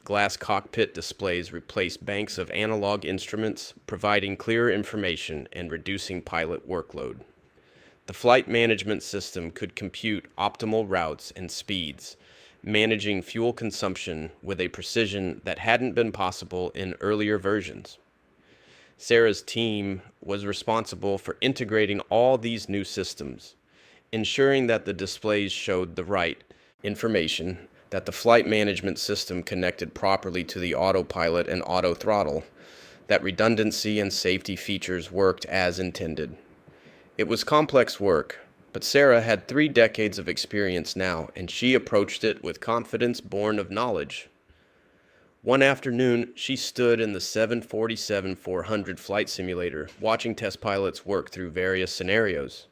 Glass cockpit displays replaced banks of analog instruments, providing clearer information and reducing pilot workload. The flight management system could compute optimal routes and speeds, managing fuel consumption with a precision that hadn't been possible in earlier versions. Sarah's team was responsible for integrating all these new systems, ensuring that the displays showed the right information, that the flight management system connected properly to the autopilot and auto throttle, that redundancy and safety features worked as intended. It was complex work, but Sarah had 3 decades of experience now, and she approached it with confidence born of knowledge. One afternoon, she stood in the 747-400 flight simulator, watching test pilots work through various scenarios.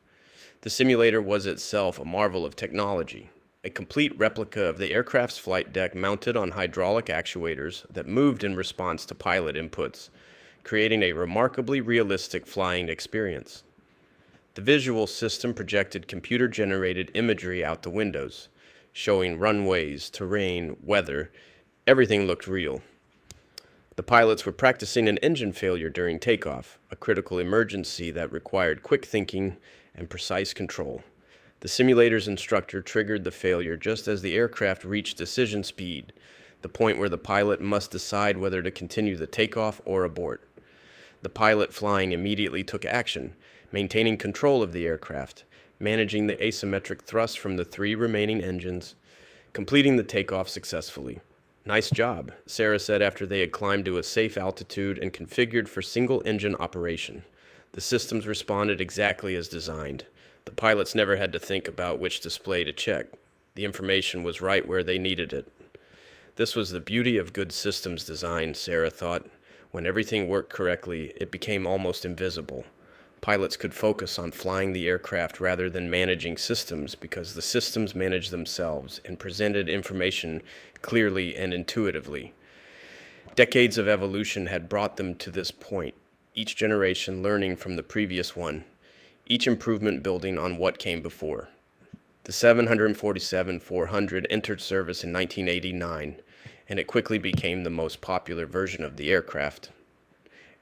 The simulator was itself a marvel of technology, a complete replica of the aircraft's flight deck mounted on hydraulic actuators that moved in response to pilot inputs, creating a remarkably realistic flying experience. The visual system projected computer-generated imagery out the windows, showing runways, terrain, weather. Everything looked real. The pilots were practicing an engine failure during takeoff, a critical emergency that required quick thinking and precise control. The simulator's instructor triggered the failure just as the aircraft reached decision speed, the point where the pilot must decide whether to continue the takeoff or abort. The pilot flying immediately took action, maintaining control of the aircraft, managing the asymmetric thrust from the 3 remaining engines, completing the takeoff successfully. "Nice job," Sarah said after they had climbed to a safe altitude and configured for single-engine operation. The systems responded exactly as designed. The pilots never had to think about which display to check. The information was right where they needed it. This was the beauty of good systems design, Sarah thought. When everything worked correctly, it became almost invisible. Pilots could focus on flying the aircraft rather than managing systems because the systems managed themselves and presented information clearly and intuitively. Decades of evolution had brought them to this point, each generation learning from the previous one, each improvement building on what came before. The 747-400 entered service in 1989, and it quickly became the most popular version of the aircraft.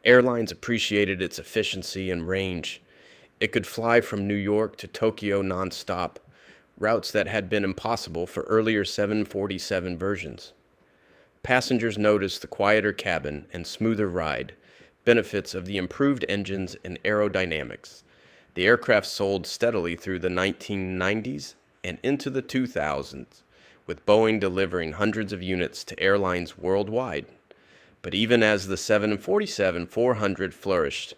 Airlines appreciated its efficiency and range. It could fly from New York to Tokyo nonstop, routes that had been impossible for earlier 747 versions. Passengers noticed the quieter cabin and smoother ride, benefits of the improved engines and aerodynamics. The aircraft sold steadily through the 1990s and into the 2000s, with Boeing delivering hundreds of units to airlines worldwide. But even as the 747-400 flourished,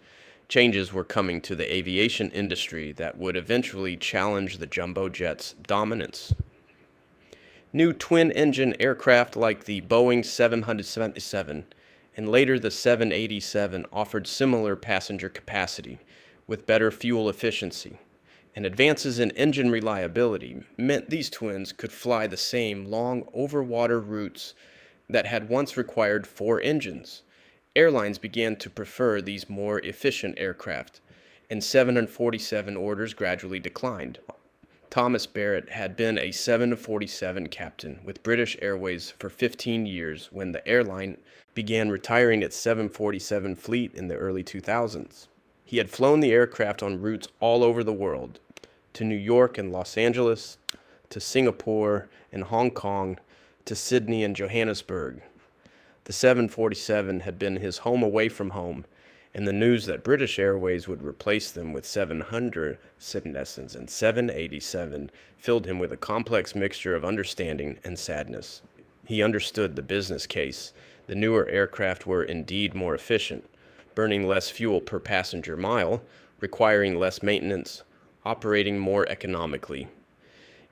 changes were coming to the aviation industry that would eventually challenge the jumbo jet's dominance. New twin-engine aircraft like the Boeing 777 and later the 787 offered similar passenger capacity with better fuel efficiency, and advances in engine reliability meant these twins could fly the same long over-water routes that had once required four engines. Airlines began to prefer these more efficient aircraft, and 747 orders gradually declined. Thomas Barrett had been a 747 captain with British Airways for 15 years when the airline began retiring its 747 fleet in the early 2000s. He had flown the aircraft on routes all over the world, to New York and Los Angeles, to Singapore and Hong Kong, to Sydney and Johannesburg. The 747 had been his home away from home, and the news that British Airways would replace them with 700 Senescents and 787 filled him with a complex mixture of understanding and sadness. He understood the business case. The newer aircraft were indeed more efficient, burning less fuel per passenger mile, requiring less maintenance, operating more economically.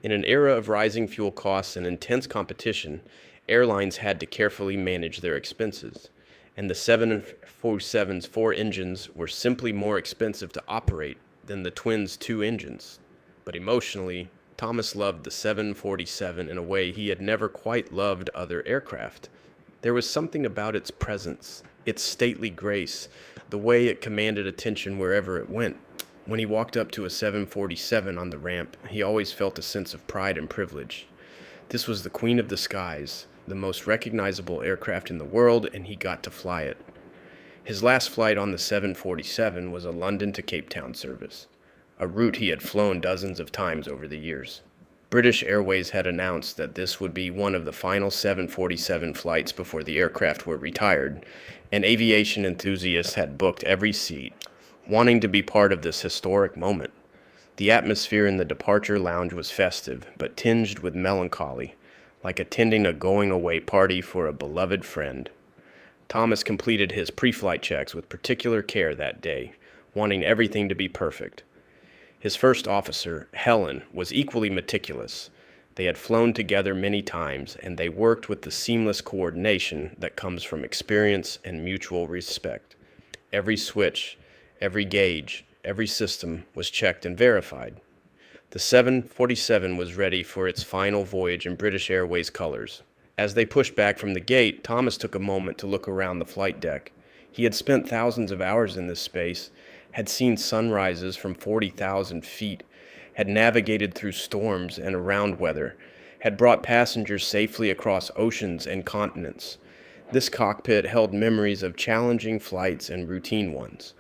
In an era of rising fuel costs and intense competition, airlines had to carefully manage their expenses, and the 747's four engines were simply more expensive to operate than the twins' two engines. But emotionally, Thomas loved the 747 in a way he had never quite loved other aircraft. There was something about its presence, its stately grace, the way it commanded attention wherever it went. When he walked up to a 747 on the ramp, he always felt a sense of pride and privilege. This was the Queen of the Skies, the most recognizable aircraft in the world, and he got to fly it. His last flight on the 747 was a London to Cape Town service, a route he had flown dozens of times over the years. British Airways had announced that this would be one of the final 747 flights before the aircraft were retired, and aviation enthusiasts had booked every seat, wanting to be part of this historic moment. The atmosphere in the departure lounge was festive, but tinged with melancholy, like attending a going-away party for a beloved friend. Thomas completed his pre-flight checks with particular care that day, wanting everything to be perfect. His first officer, Helen, was equally meticulous. They had flown together many times, and they worked with the seamless coordination that comes from experience and mutual respect. Every switch, every gauge, every system was checked and verified. The 747 was ready for its final voyage in British Airways colors. As they pushed back from the gate, Thomas took a moment to look around the flight deck. He had spent thousands of hours in this space, had seen sunrises from 40,000 feet, had navigated through storms and around weather, had brought passengers safely across oceans and continents. This cockpit held memories of challenging flights and routine ones,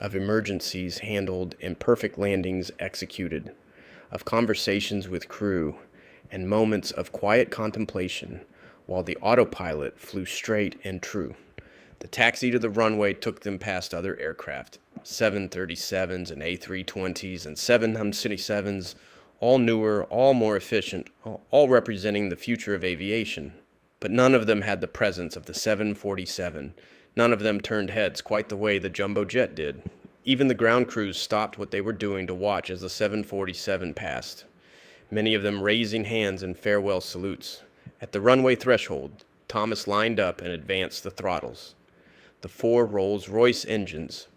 of emergencies handled and perfect landings executed, of conversations with crew, and moments of quiet contemplation while the autopilot flew straight and true. The taxi to the runway took them past other aircraft, 737s and A320s and 777s, all newer, all more efficient, all representing the future of aviation. But none of them had the presence of the 747. None of them turned heads quite the way the jumbo jet did. Even the ground crews stopped what they were doing to watch as the 747 passed, many of them raising hands in farewell salutes. At the runway threshold, Thomas lined up and advanced the throttles. The four Rolls-Royce engines,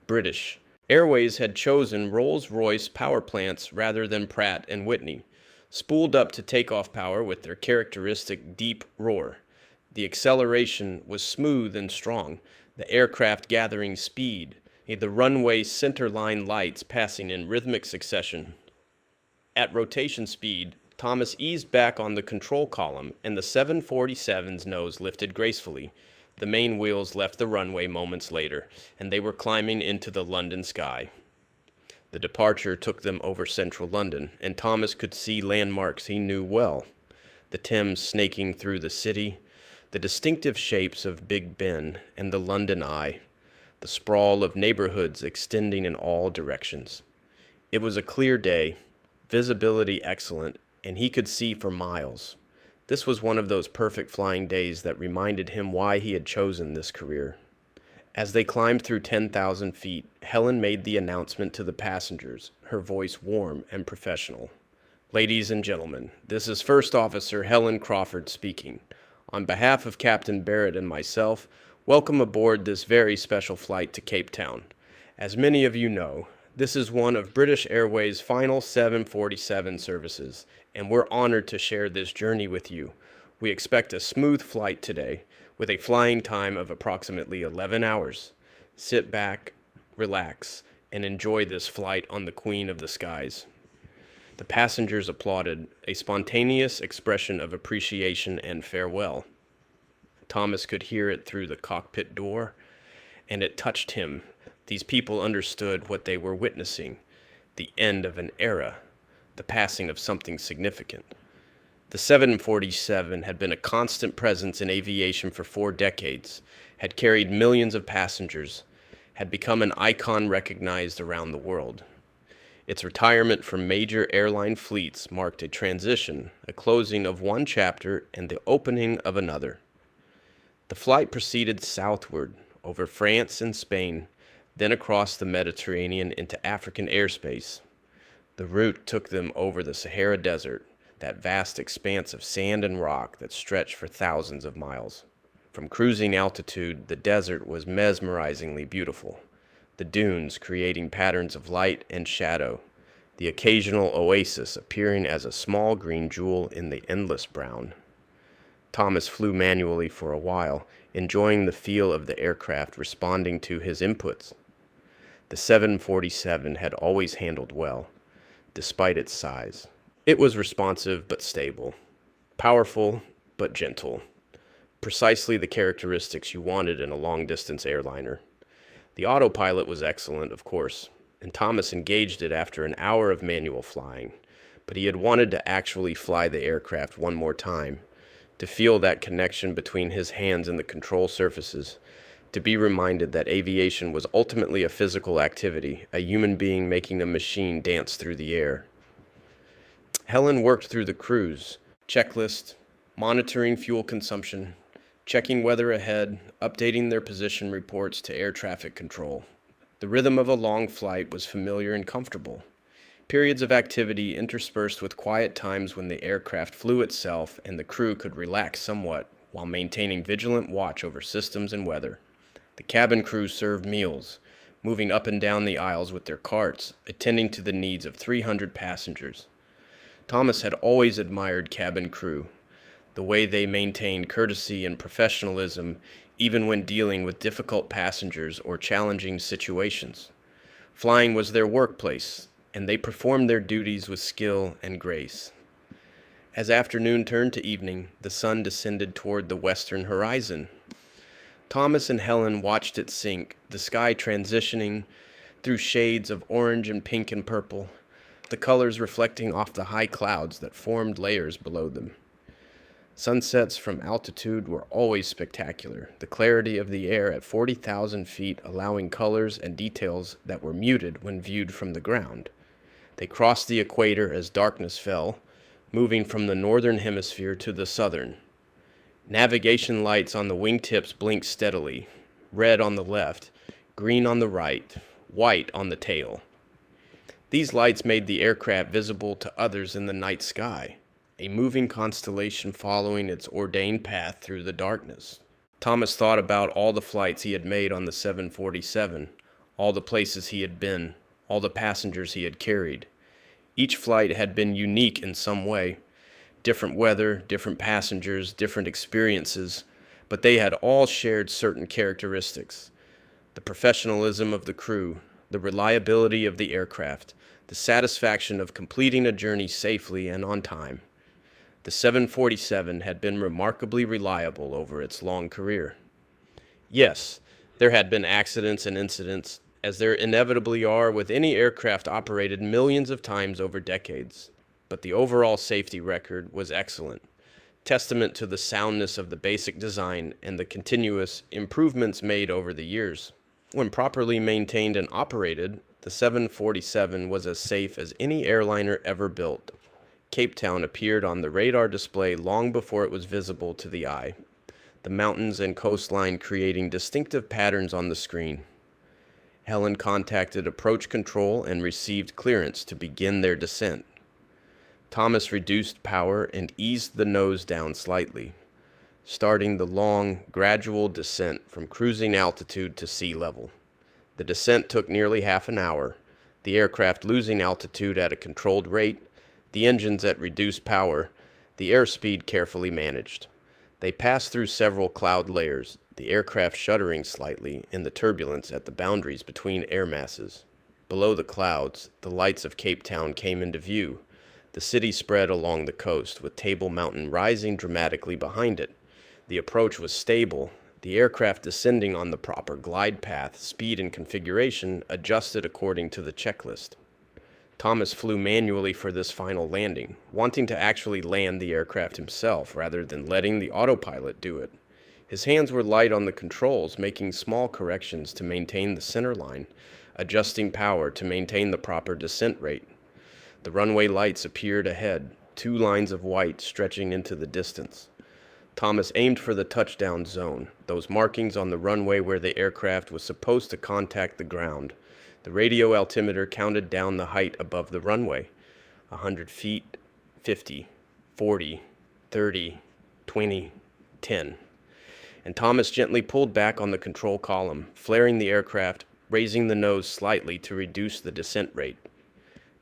British Airways had chosen Rolls-Royce power plants rather than Pratt and Whitney, spooled up to takeoff power with their characteristic deep roar. The acceleration was smooth and strong, the aircraft gathering speed, the runway centerline lights passing in rhythmic succession. At rotation speed, Thomas eased back on the control column, and the 747's nose lifted gracefully. The main wheels left the runway moments later, and they were climbing into the London sky. The departure took them over central London, and Thomas could see landmarks he knew well. The Thames snaking through the city, the distinctive shapes of Big Ben and the London Eye, the sprawl of neighborhoods extending in all directions. It was a clear day, visibility excellent, and he could see for miles. This was one of those perfect flying days that reminded him why he had chosen this career. As they climbed through 10,000 feet, Helen made the announcement to the passengers, her voice warm and professional. "Ladies and gentlemen, this is First Officer Helen Crawford speaking. On behalf of Captain Barrett and myself, welcome aboard this very special flight to Cape Town. As many of you know, this is one of British Airways' final 747 services, and we're honored to share this journey with you. We expect a smooth flight today, with a flying time of approximately 11 hours. Sit back, relax, and enjoy this flight on the Queen of the Skies." The passengers applauded, a spontaneous expression of appreciation and farewell. Thomas could hear it through the cockpit door, and it touched him. These people understood what they were witnessing, the end of an era, the passing of something significant. The 747 had been a constant presence in aviation for 4 decades, had carried millions of passengers, had become an icon recognized around the world. Its retirement from major airline fleets marked a transition, a closing of one chapter and the opening of another. The flight proceeded southward, over France and Spain, then across the Mediterranean into African airspace. The route took them over the Sahara Desert, that vast expanse of sand and rock that stretched for thousands of miles. From cruising altitude, the desert was mesmerizingly beautiful, the dunes creating patterns of light and shadow, the occasional oasis appearing as a small green jewel in the endless brown. Thomas flew manually for a while, enjoying the feel of the aircraft responding to his inputs. The 747 had always handled well, despite its size. It was responsive but stable, powerful but gentle, precisely the characteristics you wanted in a long-distance airliner. The autopilot was excellent, of course, and Thomas engaged it after an hour of manual flying, but he had wanted to actually fly the aircraft one more time, to feel that connection between his hands and the control surfaces, to be reminded that aviation was ultimately a physical activity, a human being making a machine dance through the air. Helen worked through the cruise, checklist, monitoring fuel consumption, checking weather ahead, updating their position reports to air traffic control. The rhythm of a long flight was familiar and comfortable. Periods of activity interspersed with quiet times when the aircraft flew itself and the crew could relax somewhat while maintaining vigilant watch over systems and weather. The cabin crew served meals, moving up and down the aisles with their carts, attending to the needs of 300 passengers. Thomas had always admired cabin crew, the way they maintained courtesy and professionalism even when dealing with difficult passengers or challenging situations. Flying was their workplace, and they performed their duties with skill and grace. As afternoon turned to evening, the sun descended toward the western horizon. Thomas and Helen watched it sink, the sky transitioning through shades of orange and pink and purple, the colors reflecting off the high clouds that formed layers below them. Sunsets from altitude were always spectacular, the clarity of the air at 40,000 feet allowing colors and details that were muted when viewed from the ground. They crossed the equator as darkness fell, moving from the northern hemisphere to the southern. Navigation lights on the wingtips blinked steadily, red on the left, green on the right, white on the tail. These lights made the aircraft visible to others in the night sky, a moving constellation following its ordained path through the darkness. Thomas thought about all the flights he had made on the 747, all the places he had been, all the passengers he had carried. Each flight had been unique in some way. Different weather, different passengers, different experiences, but they had all shared certain characteristics. The professionalism of the crew, the reliability of the aircraft, the satisfaction of completing a journey safely and on time. The 747 had been remarkably reliable over its long career. Yes, there had been accidents and incidents, as there inevitably are with any aircraft operated millions of times over decades, but the overall safety record was excellent, testament to the soundness of the basic design and the continuous improvements made over the years. When properly maintained and operated, the 747 was as safe as any airliner ever built, Cape Town appeared on the radar display long before it was visible to the eye, the mountains and coastline creating distinctive patterns on the screen. Helen contacted approach control and received clearance to begin their descent. Thomas reduced power and eased the nose down slightly, starting the long, gradual descent from cruising altitude to sea level. The descent took nearly half an hour, the aircraft losing altitude at a controlled rate, the engines at reduced power, the airspeed carefully managed. They passed through several cloud layers, the aircraft shuddering slightly in the turbulence at the boundaries between air masses. Below the clouds, the lights of Cape Town came into view. The city spread along the coast, with Table Mountain rising dramatically behind it. The approach was stable, the aircraft descending on the proper glide path, speed and configuration adjusted according to the checklist. Thomas flew manually for this final landing, wanting to actually land the aircraft himself rather than letting the autopilot do it. His hands were light on the controls, making small corrections to maintain the center line, adjusting power to maintain the proper descent rate. The runway lights appeared ahead, 2 lines of white stretching into the distance. Thomas aimed for the touchdown zone, those markings on the runway where the aircraft was supposed to contact the ground. The radio altimeter counted down the height above the runway. 100 feet, 50, 40, 30, 20, 10. And Thomas gently pulled back on the control column, flaring the aircraft, raising the nose slightly to reduce the descent rate.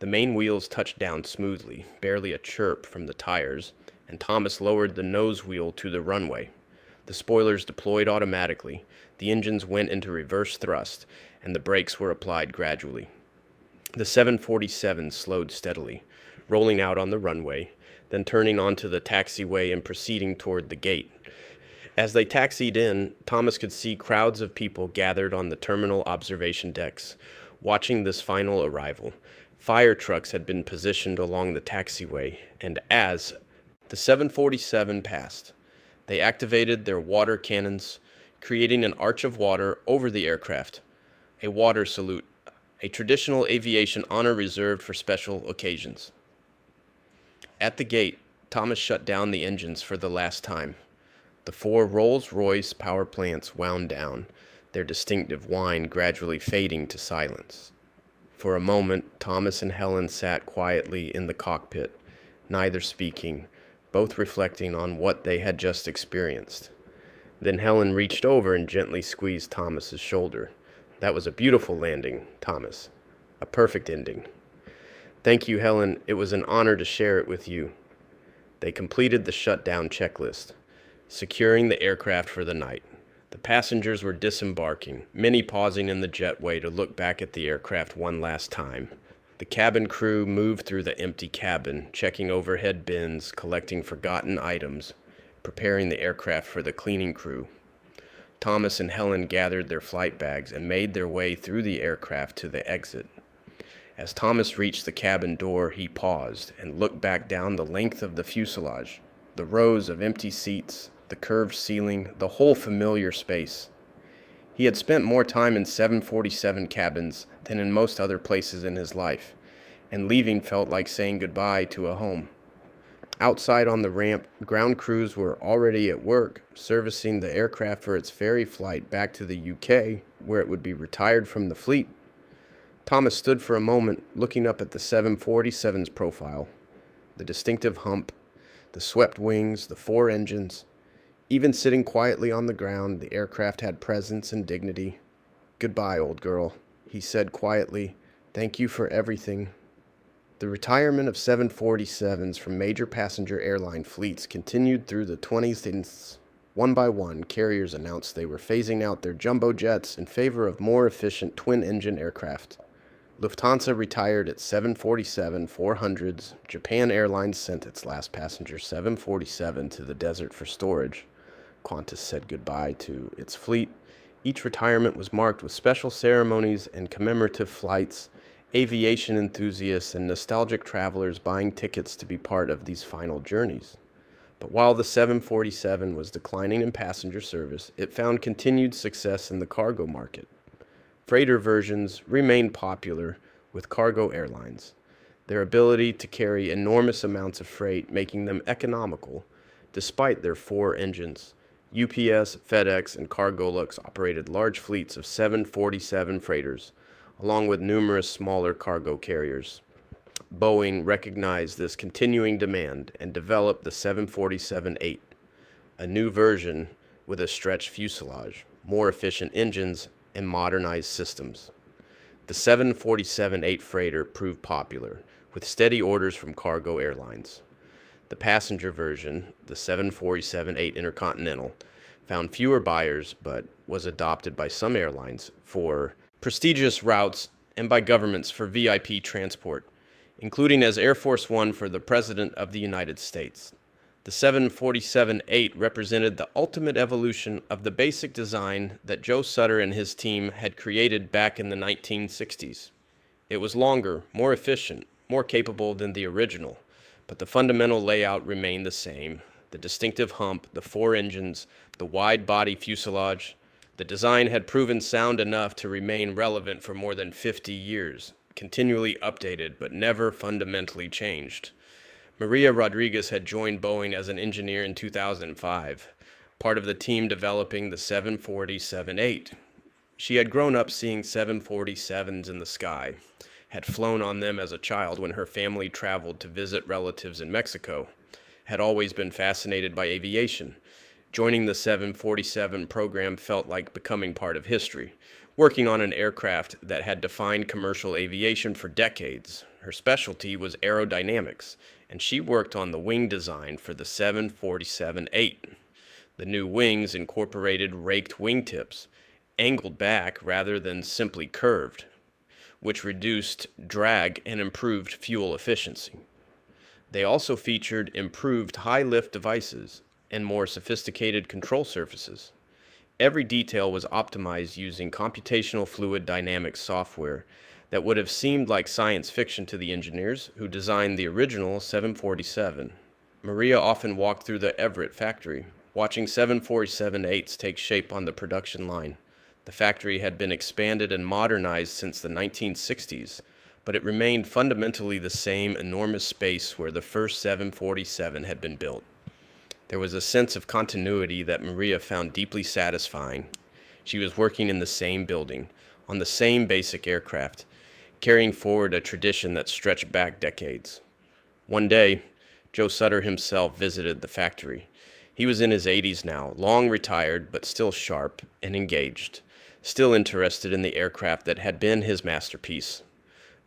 The main wheels touched down smoothly, barely a chirp from the tires, and Thomas lowered the nose wheel to the runway. The spoilers deployed automatically, the engines went into reverse thrust, and the brakes were applied gradually. The 747 slowed steadily, rolling out on the runway, then turning onto the taxiway and proceeding toward the gate. As they taxied in, Thomas could see crowds of people gathered on the terminal observation decks, watching this final arrival. Fire trucks had been positioned along the taxiway, and as the 747 passed, they activated their water cannons, creating an arch of water over the aircraft. A water salute, a traditional aviation honor reserved for special occasions. At the gate, Thomas shut down the engines for the last time. The 4 Rolls-Royce power plants wound down, their distinctive whine gradually fading to silence. For a moment, Thomas and Helen sat quietly in the cockpit, neither speaking, both reflecting on what they had just experienced. Then Helen reached over and gently squeezed Thomas's shoulder. "That was a beautiful landing, Thomas. A perfect ending." "Thank you, Helen. It was an honor to share it with you." They completed the shutdown checklist, securing the aircraft for the night. The passengers were disembarking, many pausing in the jetway to look back at the aircraft one last time. The cabin crew moved through the empty cabin, checking overhead bins, collecting forgotten items, preparing the aircraft for the cleaning crew. Thomas and Helen gathered their flight bags and made their way through the aircraft to the exit. As Thomas reached the cabin door, he paused and looked back down the length of the fuselage, the rows of empty seats, the curved ceiling, the whole familiar space. He had spent more time in 747 cabins than in most other places in his life, and leaving felt like saying goodbye to a home. Outside on the ramp, ground crews were already at work, servicing the aircraft for its ferry flight back to the UK, where it would be retired from the fleet. Thomas stood for a moment, looking up at the 747's profile. The distinctive hump, the swept wings, the 4 engines. Even sitting quietly on the ground, the aircraft had presence and dignity. "Goodbye, old girl," he said quietly. "Thank you for everything." The retirement of 747s from major passenger airline fleets continued through the 20s. One by one, carriers announced they were phasing out their jumbo jets in favor of more efficient twin-engine aircraft. Lufthansa retired its 747-400s. Japan Airlines sent its last passenger 747 to the desert for storage. Qantas said goodbye to its fleet. Each retirement was marked with special ceremonies and commemorative flights, aviation enthusiasts and nostalgic travelers buying tickets to be part of these final journeys. But while the 747 was declining in passenger service, it found continued success in the cargo market. Freighter versions remained popular with cargo airlines. their ability to carry enormous amounts of freight, making them economical despite their four engines. UPS, FedEx, and Cargolux operated large fleets of 747 freighters, along with numerous smaller cargo carriers. Boeing recognized this continuing demand and developed the 747-8, a new version with a stretched fuselage, more efficient engines, and modernized systems. The 747-8 freighter proved popular, with steady orders from cargo airlines. The passenger version, the 747-8 Intercontinental, found fewer buyers but was adopted by some airlines for prestigious routes and by governments for VIP transport, including as Air Force One for the President of the United States. The 747-8 represented the ultimate evolution of the basic design that Joe Sutter and his team had created back in the 1960s. It was longer, more efficient, more capable than the original, but the fundamental layout remained the same. The distinctive hump, the four engines, the wide-body fuselage. The design had proven sound enough to remain relevant for more than 50 years, continually updated but never fundamentally changed. Maria Rodriguez had joined Boeing as an engineer in 2005, part of the team developing the 747-8. She had grown up seeing 747s in the sky, had flown on them as a child when her family traveled to visit relatives in Mexico, had always been fascinated by aviation. Joining the 747 program felt like becoming part of history, working on an aircraft that had defined commercial aviation for decades. Her specialty was aerodynamics, and she worked on the wing design for the 747-8. The new wings incorporated raked wingtips, angled back rather than simply curved, which reduced drag and improved fuel efficiency. They also featured improved high-lift devices and more sophisticated control surfaces. Every detail was optimized using computational fluid dynamics software that would have seemed like science fiction to the engineers who designed the original 747. Maria often walked through the Everett factory, watching 747-8s take shape on the production line. The factory had been expanded and modernized since the 1960s, but it remained fundamentally the same enormous space where the first 747 had been built. There was a sense of continuity that Maria found deeply satisfying. She was working in the same building, on the same basic aircraft, carrying forward a tradition that stretched back decades. One day, Joe Sutter himself visited the factory. He was in his 80s now, long retired, but still sharp and engaged, still interested in the aircraft that had been his masterpiece.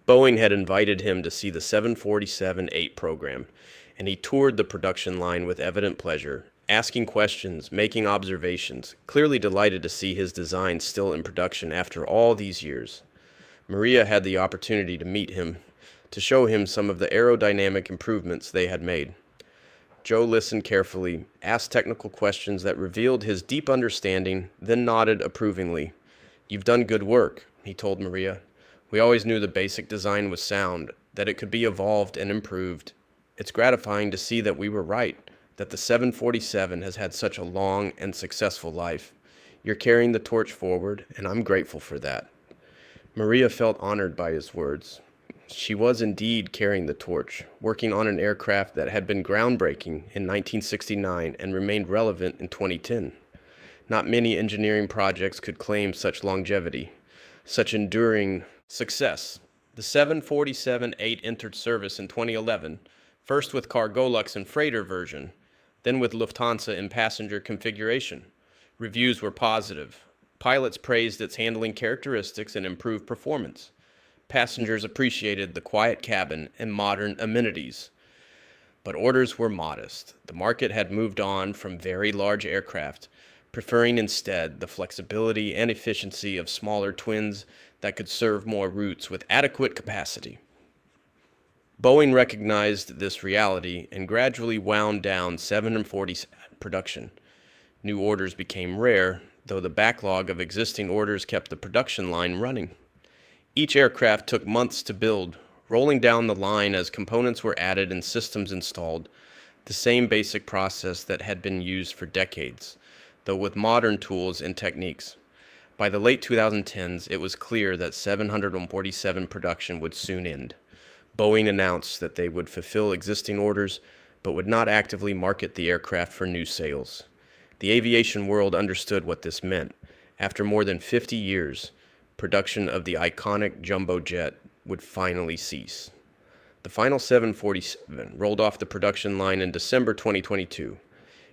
Boeing had invited him to see the 747-8 program, and he toured the production line with evident pleasure, asking questions, making observations, clearly delighted to see his design still in production after all these years. Maria had the opportunity to meet him, to show him some of the aerodynamic improvements they had made. Joe listened carefully, asked technical questions that revealed his deep understanding, then nodded approvingly. "You've done good work," he told Maria. "We always knew the basic design was sound, that it could be evolved and improved. It's gratifying to see that we were right, that the 747 has had such a long and successful life. You're carrying the torch forward, and I'm grateful for that." Maria felt honored by his words. She was indeed carrying the torch, working on an aircraft that had been groundbreaking in 1969 and remained relevant in 2010. Not many engineering projects could claim such longevity, such enduring success. The 747-8 entered service in 2011, first with Cargolux in freighter version, then with Lufthansa in passenger configuration. Reviews were positive. Pilots praised its handling characteristics and improved performance. Passengers appreciated the quiet cabin and modern amenities. But orders were modest. The market had moved on from very large aircraft, preferring instead the flexibility and efficiency of smaller twins that could serve more routes with adequate capacity. Boeing recognized this reality and gradually wound down 747 production. New orders became rare, though the backlog of existing orders kept the production line running. Each aircraft took months to build, rolling down the line as components were added and systems installed, the same basic process that had been used for decades, though with modern tools and techniques. By the late 2010s, it was clear that 747 production would soon end. Boeing announced that they would fulfill existing orders, but would not actively market the aircraft for new sales. The aviation world understood what this meant. After more than 50 years, production of the iconic jumbo jet would finally cease. The final 747 rolled off the production line in December 2022.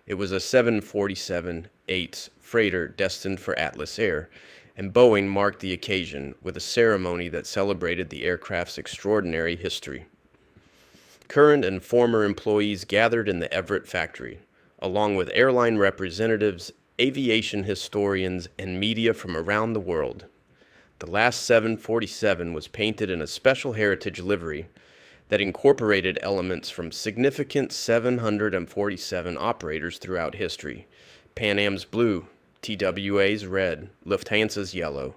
It was a 747-8 freighter destined for Atlas Air, and Boeing marked the occasion with a ceremony that celebrated the aircraft's extraordinary history. Current and former employees gathered in the Everett factory, along with airline representatives, aviation historians, and media from around the world. The last 747 was painted in a special heritage livery that incorporated elements from significant 747 operators throughout history: Pan Am's blue, TWA's red, Lufthansa's yellow,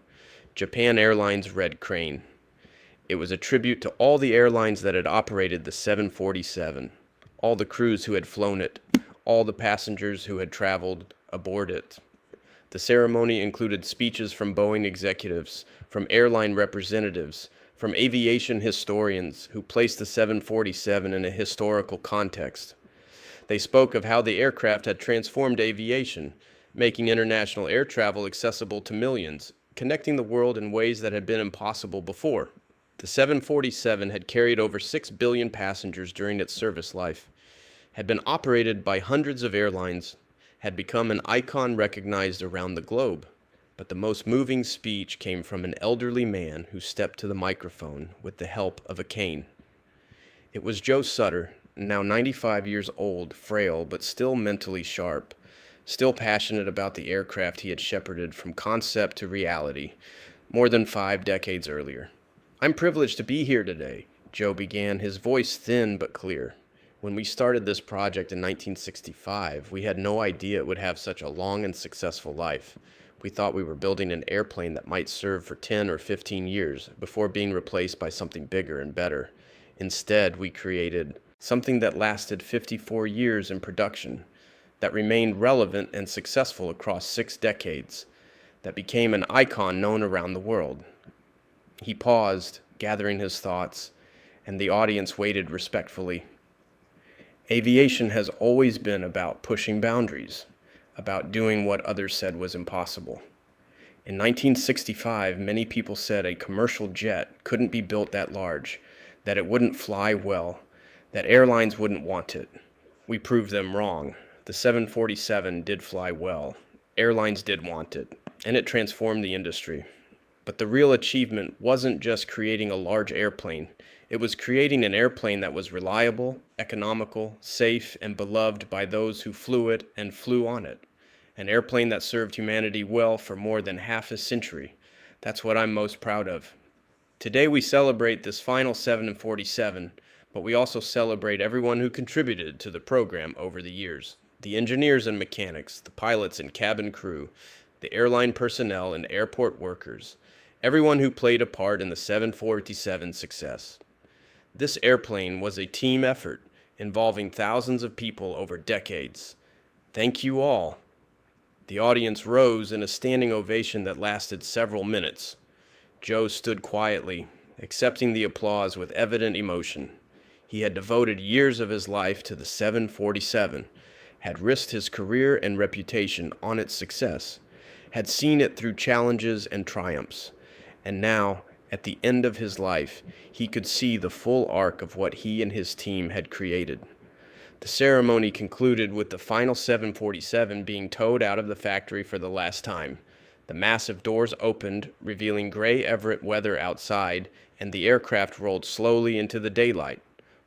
Japan Airlines' red crane. It was a tribute to all the airlines that had operated the 747, all the crews who had flown it, all the passengers who had traveled aboard it. The ceremony included speeches from Boeing executives, from airline representatives, from aviation historians who placed the 747 in a historical context. They spoke of how the aircraft had transformed aviation, making international air travel accessible to millions, connecting the world in ways that had been impossible before. The 747 had carried over 6 billion passengers during its service life, had been operated by hundreds of airlines, had become an icon recognized around the globe. But the most moving speech came from an elderly man who stepped to the microphone with the help of a cane. It was Joe Sutter, now 95 years old, frail, but still mentally sharp, still passionate about the aircraft he had shepherded from concept to reality more than 5 decades earlier. "I'm privileged to be here today," Joe began, his voice thin but clear. "When we started this project in 1965, we had no idea it would have such a long and successful life. We thought we were building an airplane that might serve for 10 or 15 years before being replaced by something bigger and better. Instead, we created something that lasted 54 years in production, that remained relevant and successful across 6 decades, that became an icon known around the world." He paused, gathering his thoughts, and the audience waited respectfully. "Aviation has always been about pushing boundaries, about doing what others said was impossible. In 1965, many people said a commercial jet couldn't be built that large, that it wouldn't fly well, that airlines wouldn't want it. We proved them wrong. The 747 did fly well. Airlines did want it, and it transformed the industry. But the real achievement wasn't just creating a large airplane. It was creating an airplane that was reliable, economical, safe, and beloved by those who flew it and flew on it. An airplane that served humanity well for more than half a century. That's what I'm most proud of. Today we celebrate this final 747, but we also celebrate everyone who contributed to the program over the years. The engineers and mechanics, the pilots and cabin crew, the airline personnel and airport workers, everyone who played a part in the 747's success. This airplane was a team effort involving thousands of people over decades. Thank you all. The audience rose in a standing ovation that lasted several minutes. Joe stood quietly, accepting the applause with evident emotion. He had devoted years of his life to the 747, had risked his career and reputation on its success, had seen it through challenges and triumphs, and now, at the end of his life, he could see the full arc of what he and his team had created. The ceremony concluded with the final 747 being towed out of the factory for the last time. The massive doors opened, revealing gray Everett weather outside, and the aircraft rolled slowly into the daylight.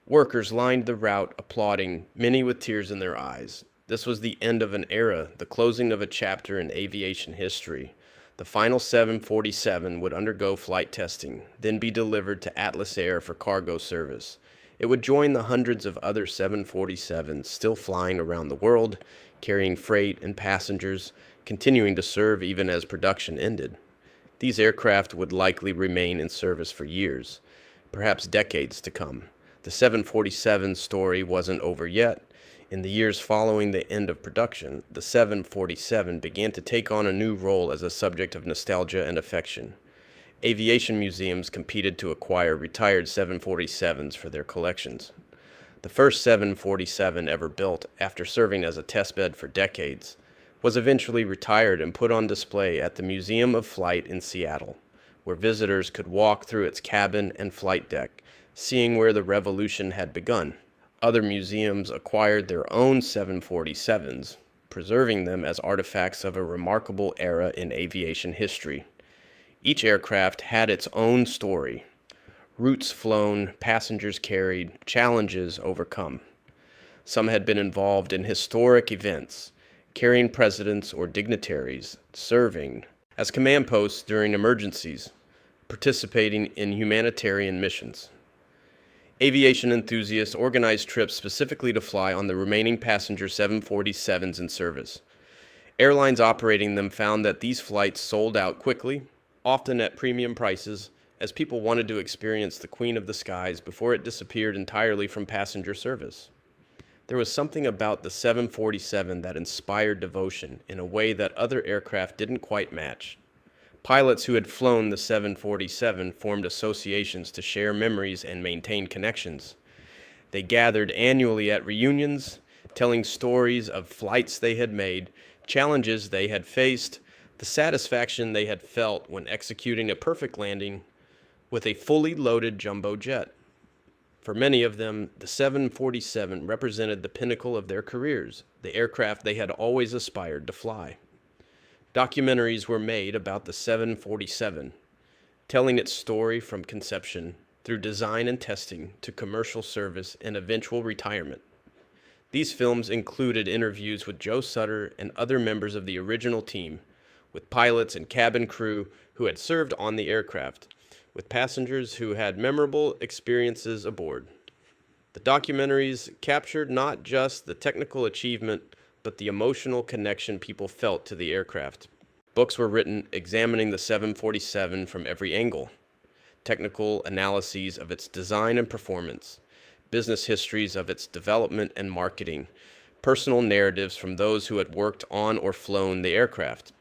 Workers lined the route, applauding, many with tears in their eyes. This was the end of an era, the closing of a chapter in aviation history. The final 747 would undergo flight testing, then be delivered to Atlas Air for cargo service. It would join the hundreds of other 747s still flying around the world, carrying freight and passengers, continuing to serve even as production ended. These aircraft would likely remain in service for years, perhaps decades to come. The 747 story wasn't over yet. In the years following the end of production, the 747 began to take on a new role as a subject of nostalgia and affection. Aviation museums competed to acquire retired 747s for their collections. The first 747 ever built, after serving as a testbed for decades, was eventually retired and put on display at the Museum of Flight in Seattle, where visitors could walk through its cabin and flight deck, seeing where the revolution had begun. Other museums acquired their own 747s, preserving them as artifacts of a remarkable era in aviation history. Each aircraft had its own story: routes flown, passengers carried, challenges overcome. Some had been involved in historic events, carrying presidents or dignitaries, serving as command posts during emergencies, participating in humanitarian missions. Aviation enthusiasts organized trips specifically to fly on the remaining passenger 747s in service. Airlines operating them found that these flights sold out quickly, often at premium prices, as people wanted to experience the Queen of the Skies before it disappeared entirely from passenger service. There was something about the 747 that inspired devotion in a way that other aircraft didn't quite match. Pilots who had flown the 747 formed associations to share memories and maintain connections. They gathered annually at reunions, telling stories of flights they had made, challenges they had faced, the satisfaction they had felt when executing a perfect landing with a fully loaded jumbo jet. For many of them, the 747 represented the pinnacle of their careers, the aircraft they had always aspired to fly. Documentaries were made about the 747, telling its story from conception through design and testing to commercial service and eventual retirement. These films included interviews with Joe Sutter and other members of the original team, with pilots and cabin crew who had served on the aircraft, with passengers who had memorable experiences aboard. The documentaries captured not just the technical achievement, but the emotional connection people felt to the aircraft. Books were written examining the 747 from every angle: technical analyses of its design and performance, business histories of its development and marketing, personal narratives from those who had worked on or flown the aircraft.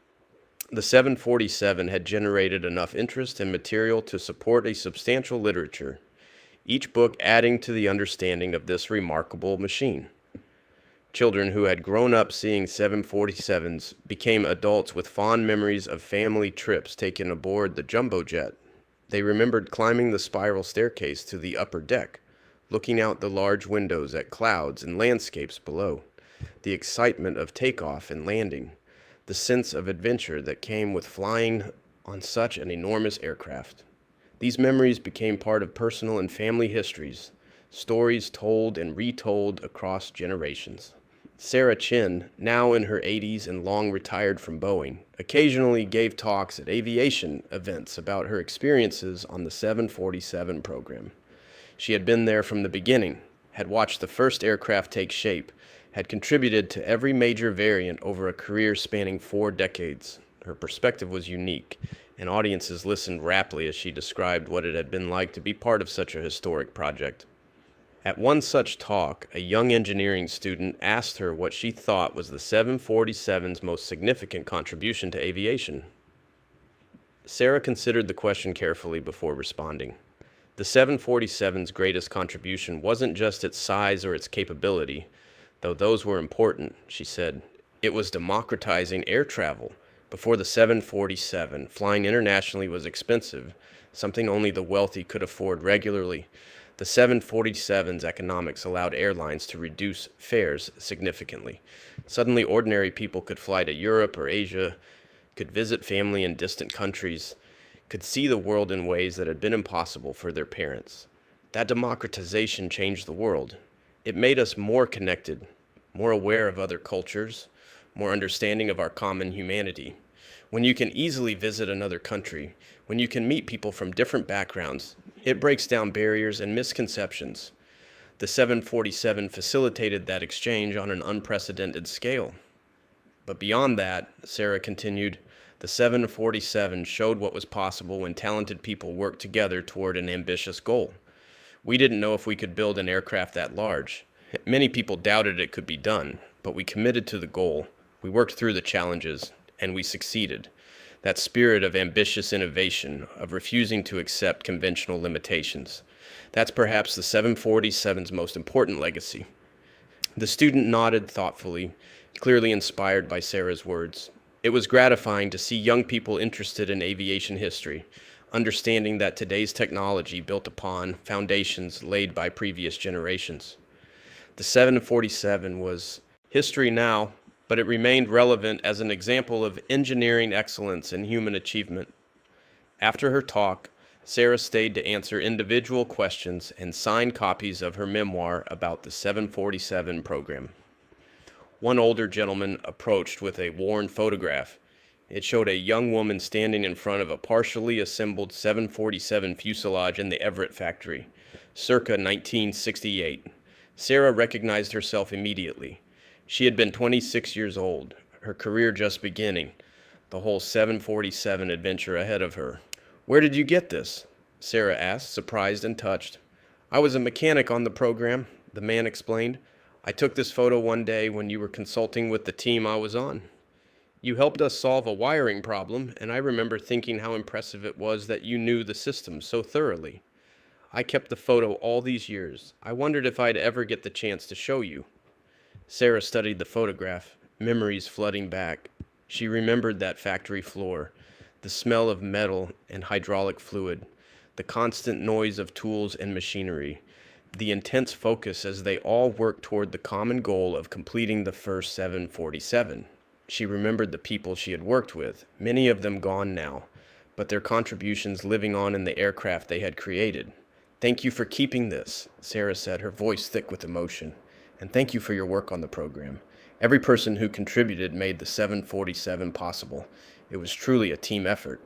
The 747 had generated enough interest and material to support a substantial literature, each book adding to the understanding of this remarkable machine. Children who had grown up seeing 747s became adults with fond memories of family trips taken aboard the jumbo jet. They remembered climbing the spiral staircase to the upper deck, looking out the large windows at clouds and landscapes below, the excitement of takeoff and landing, the sense of adventure that came with flying on such an enormous aircraft. These memories became part of personal and family histories, stories told and retold across generations. Sarah Chin, now in her 80s and long retired from Boeing, occasionally gave talks at aviation events about her experiences on the 747 program. She had been there from the beginning, had watched the first aircraft take shape, had contributed to every major variant over a career spanning 4 decades. Her perspective was unique, and audiences listened raptly as she described what it had been like to be part of such a historic project. At one such talk, a young engineering student asked her what she thought was the 747's most significant contribution to aviation. Sarah considered the question carefully before responding. The 747's greatest contribution wasn't just its size or its capability, though those were important, she said. It was democratizing air travel. Before the 747, flying internationally was expensive, something only the wealthy could afford regularly. The 747's economics allowed airlines to reduce fares significantly. Suddenly, ordinary people could fly to Europe or Asia, could visit family in distant countries, could see the world in ways that had been impossible for their parents. That democratization changed the world. It made us more connected, more aware of other cultures, more understanding of our common humanity. When you can easily visit another country, when you can meet people from different backgrounds, it breaks down barriers and misconceptions. The 747 facilitated that exchange on an unprecedented scale. But beyond that, Sarah continued, the 747 showed what was possible when talented people worked together toward an ambitious goal. We didn't know if we could build an aircraft that large. Many people doubted it could be done, but we committed to the goal. We worked through the challenges, and we succeeded. that spirit of ambitious innovation, of refusing to accept conventional limitations. That's perhaps the 747's most important legacy. The student nodded thoughtfully, clearly inspired by Sarah's words. It was gratifying to see young people interested in aviation history, understanding that today's technology built upon foundations laid by previous generations. The 747 was history now, but it remained relevant as an example of engineering excellence and human achievement. After her talk, Sarah stayed to answer individual questions and sign copies of her memoir about the 747 program. One older gentleman approached with a worn photograph. It showed a young woman standing in front of a partially assembled 747 fuselage in the Everett factory, circa 1968. Sarah recognized herself immediately. She had been 26 years old, her career just beginning, the whole 747 adventure ahead of her. "Where did you get this?" Sarah asked, surprised and touched. "I was a mechanic on the program," the man explained. "I took this photo one day when you were consulting with the team I was on. You helped us solve a wiring problem, and I remember thinking how impressive it was that you knew the system so thoroughly. I kept the photo all these years. I wondered if I'd ever get the chance to show you." Sarah studied the photograph, memories flooding back. She remembered that factory floor, the smell of metal and hydraulic fluid, the constant noise of tools and machinery, the intense focus as they all worked toward the common goal of completing the first 747. She remembered the people she had worked with, many of them gone now, but their contributions living on in the aircraft they had created. "Thank you for keeping this," Sarah said, her voice thick with emotion. "And thank you for your work on the program. Every person who contributed made the 747 possible. It was truly a team effort."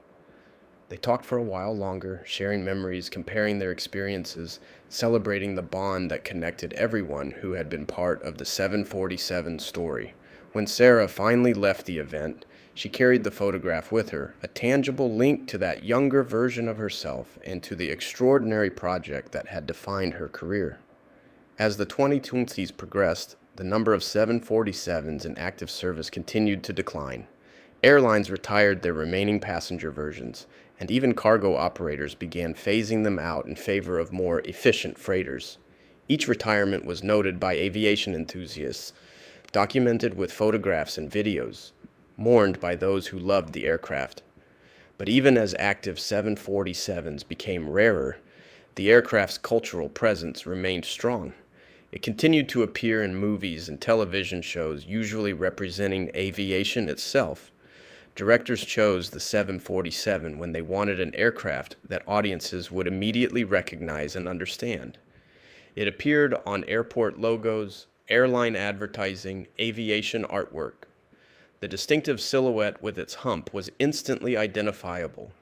They talked for a while longer, sharing memories, comparing their experiences, celebrating the bond that connected everyone who had been part of the 747 story. When Sarah finally left the event, she carried the photograph with her, a tangible link to that younger version of herself and to the extraordinary project that had defined her career. As the 2020s progressed, the number of 747s in active service continued to decline. Airlines retired their remaining passenger versions, and even cargo operators began phasing them out in favor of more efficient freighters. Each retirement was noted by aviation enthusiasts, documented with photographs and videos, mourned by those who loved the aircraft. But even as active 747s became rarer, the aircraft's cultural presence remained strong. It continued to appear in movies and television shows, usually representing aviation itself. Directors chose the 747 when they wanted an aircraft that audiences would immediately recognize and understand. It appeared on airport logos, airline advertising, aviation artwork. The distinctive silhouette with its hump was instantly identifiable,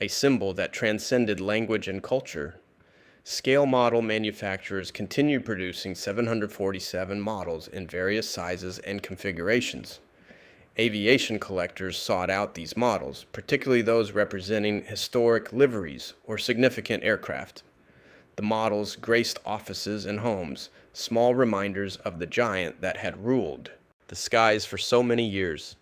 a symbol that transcended language and culture. Scale model manufacturers continued producing 747 models in various sizes and configurations. Aviation collectors sought out these models, particularly those representing historic liveries or significant aircraft. The models graced offices and homes, small reminders of the giant that had ruled the skies for so many years.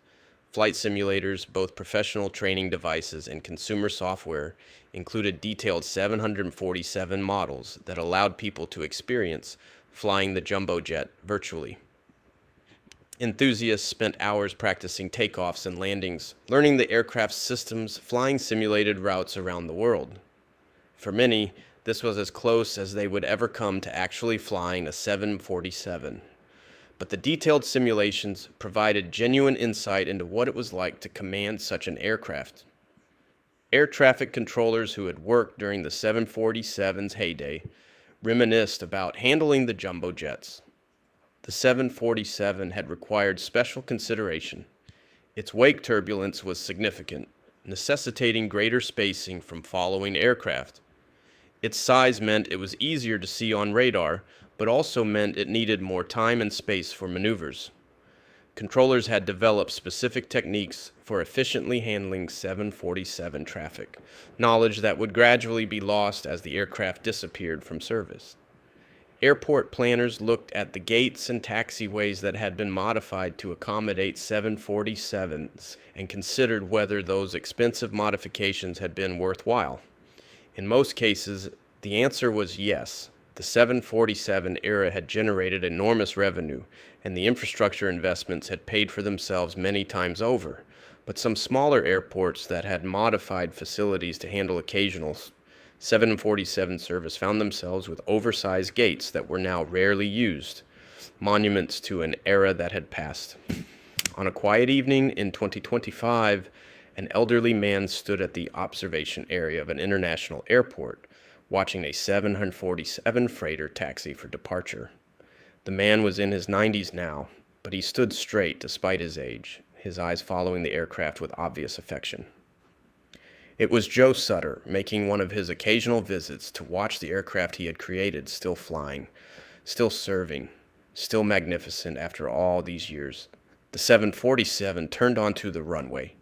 Flight simulators, both professional training devices and consumer software, included detailed 747 models that allowed people to experience flying the jumbo jet virtually. Enthusiasts spent hours practicing takeoffs and landings, learning the aircraft's systems, flying simulated routes around the world. For many, this was as close as they would ever come to actually flying a 747. But the detailed simulations provided genuine insight into what it was like to command such an aircraft. Air traffic controllers who had worked during the 747's heyday reminisced about handling the jumbo jets. The 747 had required special consideration. Its wake turbulence was significant, necessitating greater spacing from following aircraft. Its size meant it was easier to see on radar, but also meant it needed more time and space for maneuvers. Controllers had developed specific techniques for efficiently handling 747 traffic, knowledge that would gradually be lost as the aircraft disappeared from service. Airport planners looked at the gates and taxiways that had been modified to accommodate 747s and considered whether those expensive modifications had been worthwhile. In most cases, the answer was yes. The 747 era had generated enormous revenue, and the infrastructure investments had paid for themselves many times over. But some smaller airports that had modified facilities to handle occasional 747 service found themselves with oversized gates that were now rarely used, monuments to an era that had passed. On a quiet evening in 2025, an elderly man stood at the observation area of an international airport, watching a 747 freighter taxi for departure. The man was in his 90s now, but he stood straight despite his age, his eyes following the aircraft with obvious affection. It was Joe Sutter, making one of his occasional visits to watch the aircraft he had created still flying, still serving, still magnificent after all these years. The 747 turned onto the runway,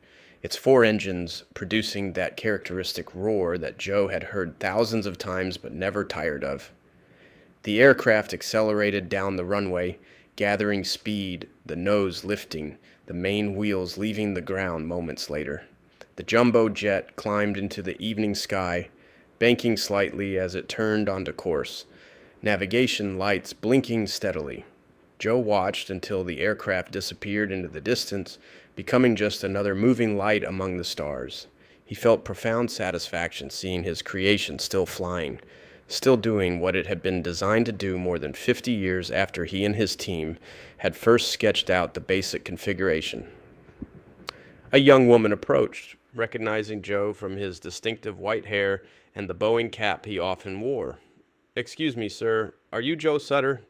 its four engines producing that characteristic roar that Joe had heard thousands of times but never tired of. The aircraft accelerated down the runway, gathering speed, the nose lifting, the main wheels leaving the ground moments later. The jumbo jet climbed into the evening sky, banking slightly as it turned onto course, navigation lights blinking steadily. Joe watched until the aircraft disappeared into the distance, becoming just another moving light among the stars. He felt profound satisfaction seeing his creation still flying, still doing what it had been designed to do more than 50 years after he and his team had first sketched out the basic configuration. A young woman approached, recognizing Joe from his distinctive white hair and the Boeing cap he often wore. "Excuse me, sir, are you Joe Sutter?"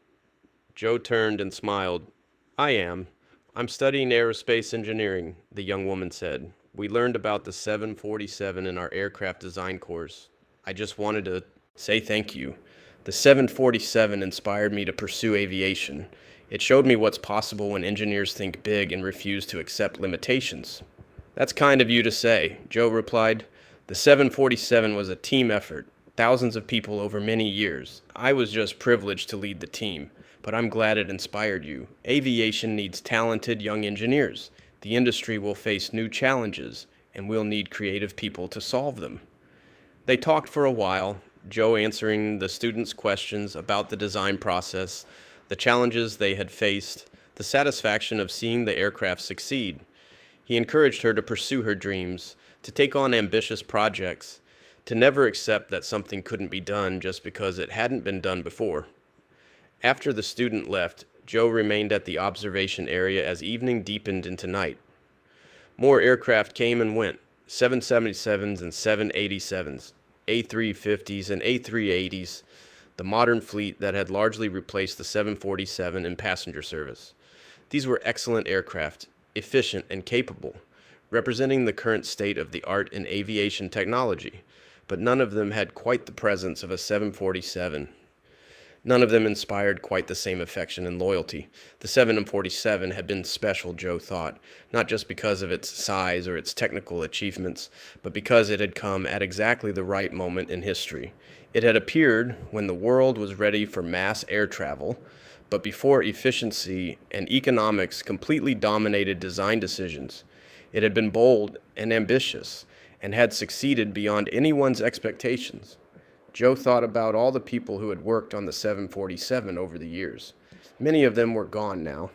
Joe turned and smiled. "I am. I'm studying aerospace engineering," the young woman said. "We learned about the 747 in our aircraft design course. I just wanted to say thank you. The 747 inspired me to pursue aviation. It showed me what's possible when engineers think big and refuse to accept limitations." "That's kind of you to say," Joe replied. "The 747 was a team effort, thousands of people over many years. I was just privileged to lead the team, but I'm glad it inspired you. Aviation needs talented young engineers. The industry will face new challenges, and we'll need creative people to solve them." They talked for a while, Joe answering the students' questions about the design process, the challenges they had faced, the satisfaction of seeing the aircraft succeed. He encouraged her to pursue her dreams, to take on ambitious projects, to never accept that something couldn't be done just because it hadn't been done before. After the student left, Joe remained at the observation area as evening deepened into night. More aircraft came and went, 777s and 787s, A350s and A380s, the modern fleet that had largely replaced the 747 in passenger service. These were excellent aircraft, efficient and capable, representing the current state of the art in aviation technology, but none of them had quite the presence of a 747. None of them inspired quite the same affection and loyalty. The 747 had been special, Joe thought, not just because of its size or its technical achievements, but because it had come at exactly the right moment in history. It had appeared when the world was ready for mass air travel, but before efficiency and economics completely dominated design decisions. It had been bold and ambitious, and had succeeded beyond anyone's expectations. Joe thought about all the people who had worked on the 747 over the years. Many of them were gone now.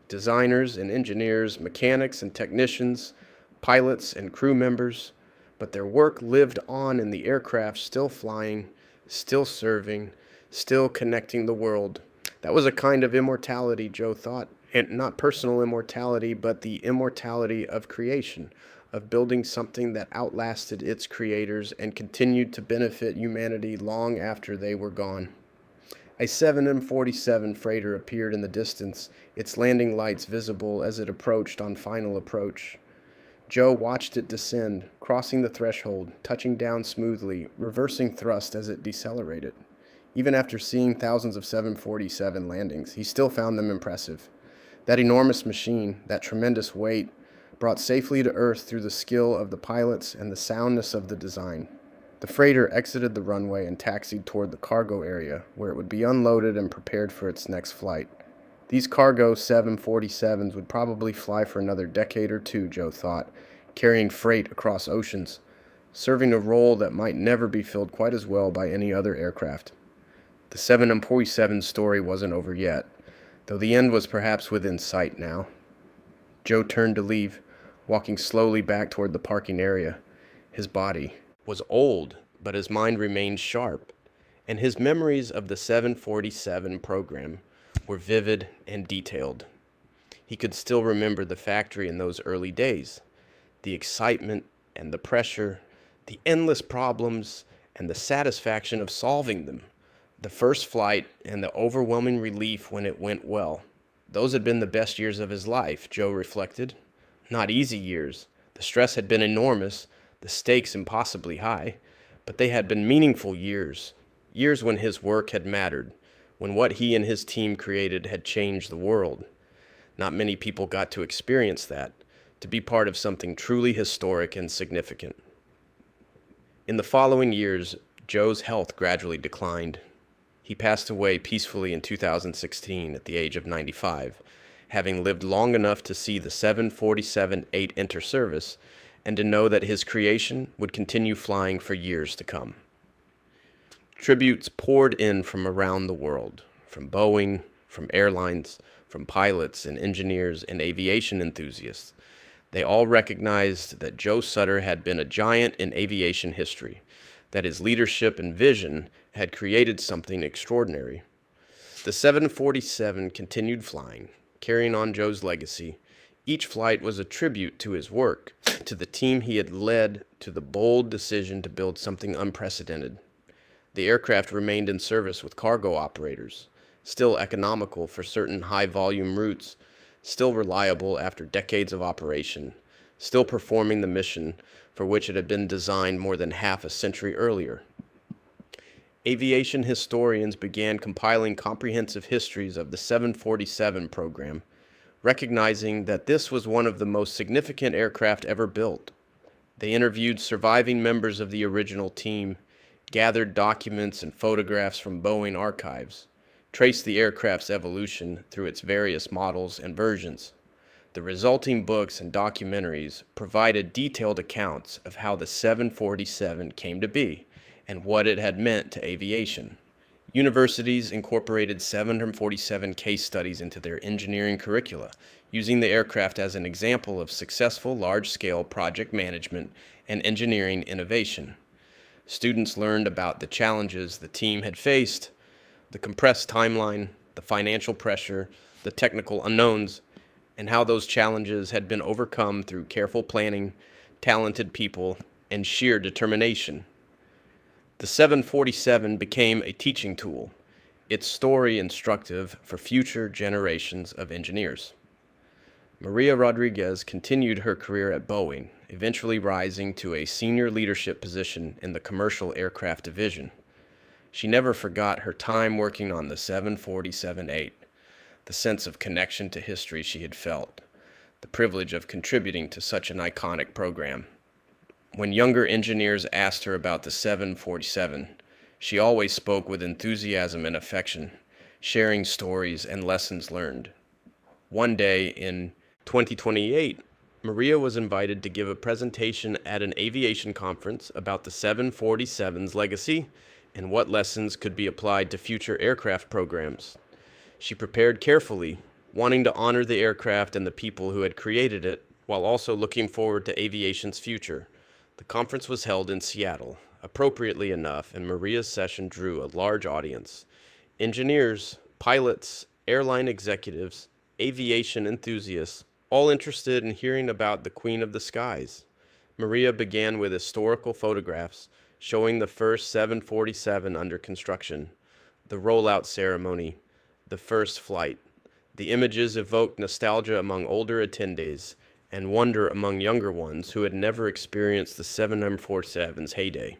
Designers and engineers, mechanics and technicians, pilots and crew members, but their work lived on in the aircraft still flying, still serving, still connecting the world. That was a kind of immortality, Joe thought, and not personal immortality, but the immortality of creation, of building something that outlasted its creators and continued to benefit humanity long after they were gone. A 747 freighter appeared in the distance, its landing lights visible as it approached on final approach. Joe watched it descend, crossing the threshold, touching down smoothly, reversing thrust as it decelerated. Even after seeing thousands of 747 landings, he still found them impressive. That enormous machine, that tremendous weight, brought safely to Earth through the skill of the pilots and the soundness of the design. The freighter exited the runway and taxied toward the cargo area, where it would be unloaded and prepared for its next flight. These cargo 747s would probably fly for another decade or two, Joe thought, carrying freight across oceans, serving a role that might never be filled quite as well by any other aircraft. The 747 story wasn't over yet, though the end was perhaps within sight now. Joe turned to leave, walking slowly back toward the parking area. His body was old, but his mind remained sharp, and his memories of the 747 program were vivid and detailed. He could still remember the factory in those early days, the excitement and the pressure, the endless problems and the satisfaction of solving them, the first flight and the overwhelming relief when it went well. Those had been the best years of his life, Joe reflected. Not easy years. The stress had been enormous, the stakes impossibly high, but they had been meaningful years, years when his work had mattered, when what he and his team created had changed the world. Not many people got to experience that, to be part of something truly historic and significant. In the following years, Joe's health gradually declined. He passed away peacefully in 2016 at the age of 95, having lived long enough to see the 747-8 enter service and to know that his creation would continue flying for years to come. Tributes poured in from around the world, from Boeing, from airlines, from pilots and engineers and aviation enthusiasts. They all recognized that Joe Sutter had been a giant in aviation history, that his leadership and vision had created something extraordinary. The 747 continued flying, carrying on Joe's legacy. Each flight was a tribute to his work, to the team he had led, to the bold decision to build something unprecedented. The aircraft remained in service with cargo operators, still economical for certain high-volume routes, still reliable after decades of operation, still performing the mission for which it had been designed more than half a century earlier. Aviation historians began compiling comprehensive histories of the 747 program, recognizing that this was one of the most significant aircraft ever built. They interviewed surviving members of the original team, gathered documents and photographs from Boeing archives, traced the aircraft's evolution through its various models and versions. The resulting books and documentaries provided detailed accounts of how the 747 came to be and what it had meant to aviation. Universities incorporated 747 case studies into their engineering curricula, using the aircraft as an example of successful large-scale project management and engineering innovation. Students learned about the challenges the team had faced, the compressed timeline, the financial pressure, the technical unknowns, and how those challenges had been overcome through careful planning, talented people, and sheer determination. The 747 became a teaching tool, its story instructive for future generations of engineers. Maria Rodriguez continued her career at Boeing, eventually rising to a senior leadership position in the commercial aircraft division. She never forgot her time working on the 747-8, the sense of connection to history she had felt, the privilege of contributing to such an iconic program. When younger engineers asked her about the 747, she always spoke with enthusiasm and affection, sharing stories and lessons learned. One day in 2028, Maria was invited to give a presentation at an aviation conference about the 747's legacy and what lessons could be applied to future aircraft programs. She prepared carefully, wanting to honor the aircraft and the people who had created it, while also looking forward to aviation's future. The conference was held in Seattle, appropriately enough, and Maria's session drew a large audience. Engineers, pilots, airline executives, aviation enthusiasts, all interested in hearing about the Queen of the Skies. Maria began with historical photographs showing the first 747 under construction, the rollout ceremony, the first flight. The images evoked nostalgia among older attendees and wonder among younger ones who had never experienced the 747's heyday.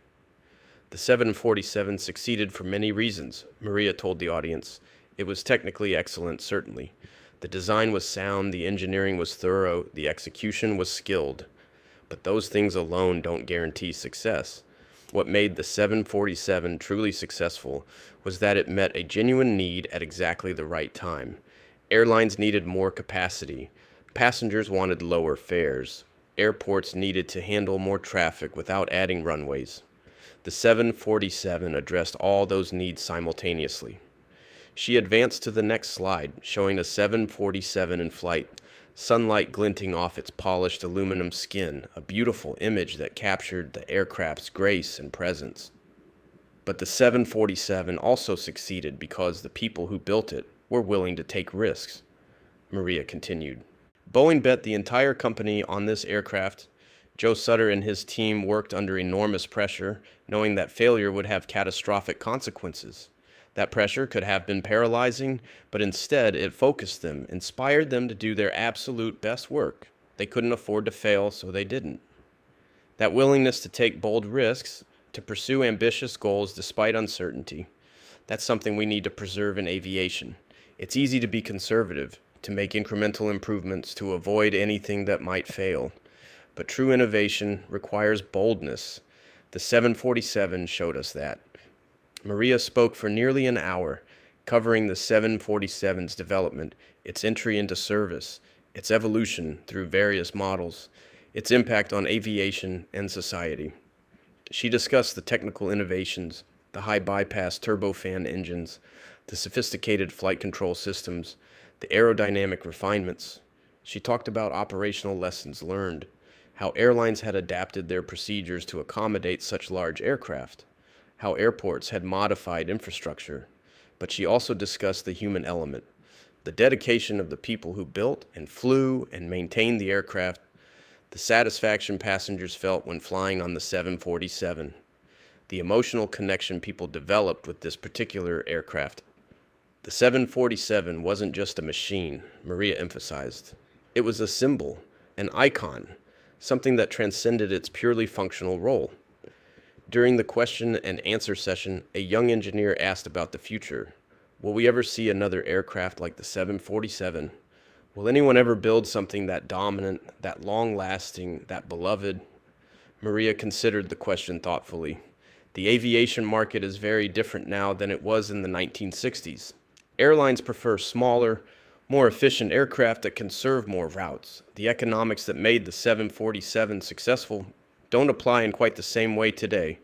The 747 succeeded for many reasons, Maria told the audience. It was technically excellent, certainly. The design was sound, the engineering was thorough, the execution was skilled. But those things alone don't guarantee success. What made the 747 truly successful was that it met a genuine need at exactly the right time. Airlines needed more capacity, passengers wanted lower fares, airports needed to handle more traffic without adding runways. The 747 addressed all those needs simultaneously. She advanced to the next slide, showing a 747 in flight, sunlight glinting off its polished aluminum skin, a beautiful image that captured the aircraft's grace and presence. But the 747 also succeeded because the people who built it were willing to take risks, Maria continued. Boeing bet the entire company on this aircraft. Joe Sutter and his team worked under enormous pressure, knowing that failure would have catastrophic consequences. That pressure could have been paralyzing, but instead it focused them, inspired them to do their absolute best work. They couldn't afford to fail, so they didn't. That willingness to take bold risks, to pursue ambitious goals despite uncertainty, that's something we need to preserve in aviation. It's easy to be conservative, to make incremental improvements, to avoid anything that might fail. But true innovation requires boldness. The 747 showed us that. Maria spoke for nearly an hour, covering the 747's development, its entry into service, its evolution through various models, its impact on aviation and society. She discussed the technical innovations, the high bypass turbofan engines, the sophisticated flight control systems, the aerodynamic refinements. She talked about operational lessons learned, how airlines had adapted their procedures to accommodate such large aircraft, how airports had modified infrastructure. But she also discussed the human element, the dedication of the people who built and flew and maintained the aircraft, the satisfaction passengers felt when flying on the 747, the emotional connection people developed with this particular aircraft. The 747 wasn't just a machine, Maria emphasized. It was a symbol, an icon, something that transcended its purely functional role. During the question and answer session, a young engineer asked about the future. Will we ever see another aircraft like the 747? Will anyone ever build something that dominant, that long-lasting, that beloved? Maria considered the question thoughtfully. The aviation market is very different now than it was in the 1960s. Airlines prefer smaller, more efficient aircraft that can serve more routes. The economics that made the 747 successful don't apply in quite the same way today,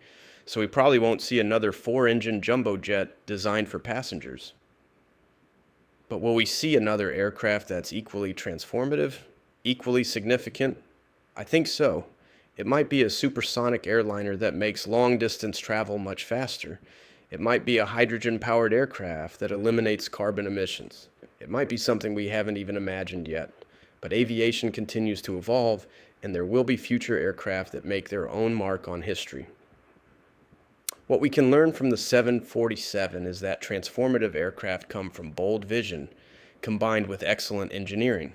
so we probably won't see another four-engine jumbo jet designed for passengers. But will we see another aircraft that's equally transformative, equally significant? I think so. It might be a supersonic airliner that makes long-distance travel much faster. It might be a hydrogen-powered aircraft that eliminates carbon emissions. It might be something we haven't even imagined yet. But aviation continues to evolve, and there will be future aircraft that make their own mark on history. What we can learn from the 747 is that transformative aircraft come from bold vision combined with excellent engineering.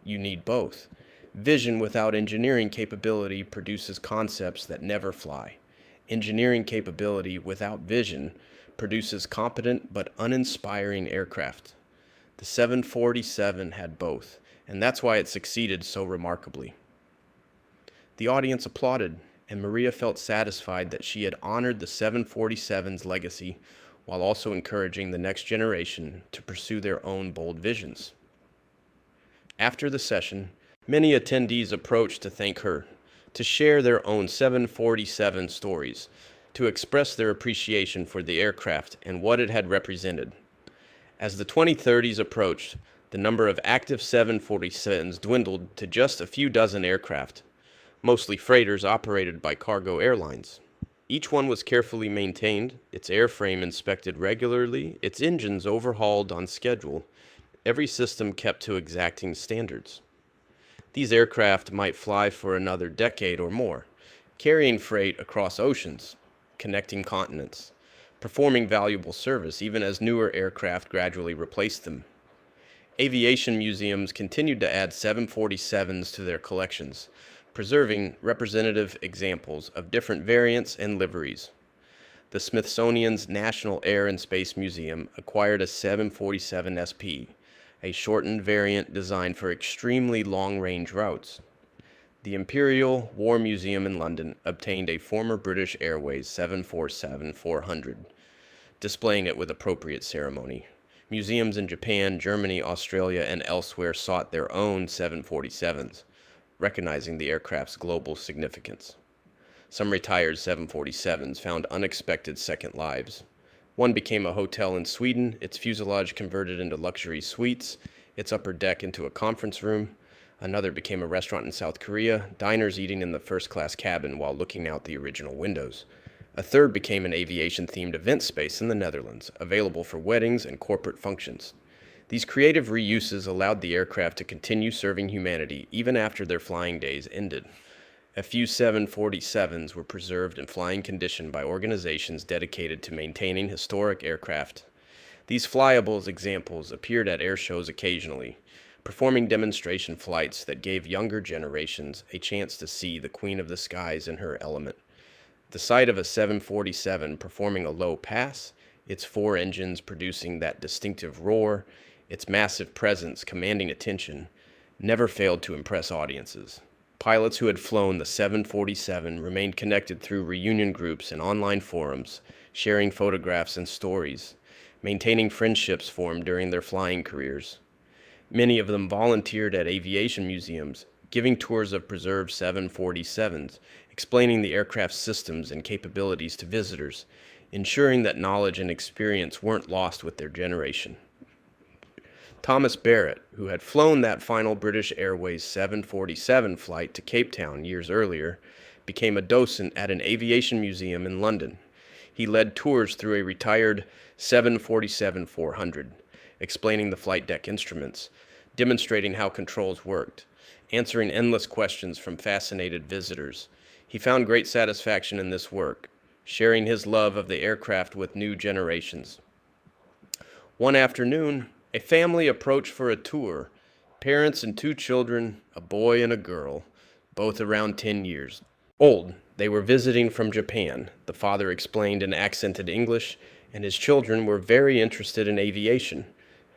You need both. Vision without engineering capability produces concepts that never fly. Engineering capability without vision produces competent but uninspiring aircraft. The 747 had both, and that's why it succeeded so remarkably. The audience applauded, and Maria felt satisfied that she had honored the 747's legacy while also encouraging the next generation to pursue their own bold visions. After the session, many attendees approached to thank her, to share their own 747 stories, to express their appreciation for the aircraft and what it had represented. As the 2030s approached, the number of active 747s dwindled to just a few dozen aircraft, mostly freighters operated by cargo airlines. Each one was carefully maintained, its airframe inspected regularly, its engines overhauled on schedule, every system kept to exacting standards. These aircraft might fly for another decade or more, carrying freight across oceans, connecting continents, performing valuable service even as newer aircraft gradually replaced them. Aviation museums continued to add 747s to their collections, preserving representative examples of different variants and liveries. The Smithsonian's National Air and Space Museum acquired a 747 SP, a shortened variant designed for extremely long-range routes. The Imperial War Museum in London obtained a former British Airways 747-400, displaying it with appropriate ceremony. Museums in Japan, Germany, Australia, and elsewhere sought their own 747s, recognizing the aircraft's global significance. Some retired 747s found unexpected second lives. One became a hotel in Sweden, its fuselage converted into luxury suites, its upper deck into a conference room. Another became a restaurant in South Korea, diners eating in the first-class cabin while looking out the original windows. A third became an aviation-themed event space in the Netherlands, available for weddings and corporate functions. These creative reuses allowed the aircraft to continue serving humanity even after their flying days ended. A few 747s were preserved in flying condition by organizations dedicated to maintaining historic aircraft. These flyable examples appeared at air shows occasionally, performing demonstration flights that gave younger generations a chance to see the Queen of the Skies in her element. The sight of a 747 performing a low pass, its four engines producing that distinctive roar, its massive presence commanding attention, never failed to impress audiences. Pilots who had flown the 747 remained connected through reunion groups and online forums, sharing photographs and stories, maintaining friendships formed during their flying careers. Many of them volunteered at aviation museums, giving tours of preserved 747s, explaining the aircraft's systems and capabilities to visitors, ensuring that knowledge and experience weren't lost with their generation. Thomas Barrett, who had flown that final British Airways 747 flight to Cape Town years earlier, became a docent at an aviation museum in London. He led tours through a retired 747-400, explaining the flight deck instruments, demonstrating how controls worked, answering endless questions from fascinated visitors. He found great satisfaction in this work, sharing his love of the aircraft with new generations. One afternoon, a family approached for a tour. Parents and two children, a boy and a girl, both around 10 years old. They were visiting from Japan, the father explained in accented English, and his children were very interested in aviation.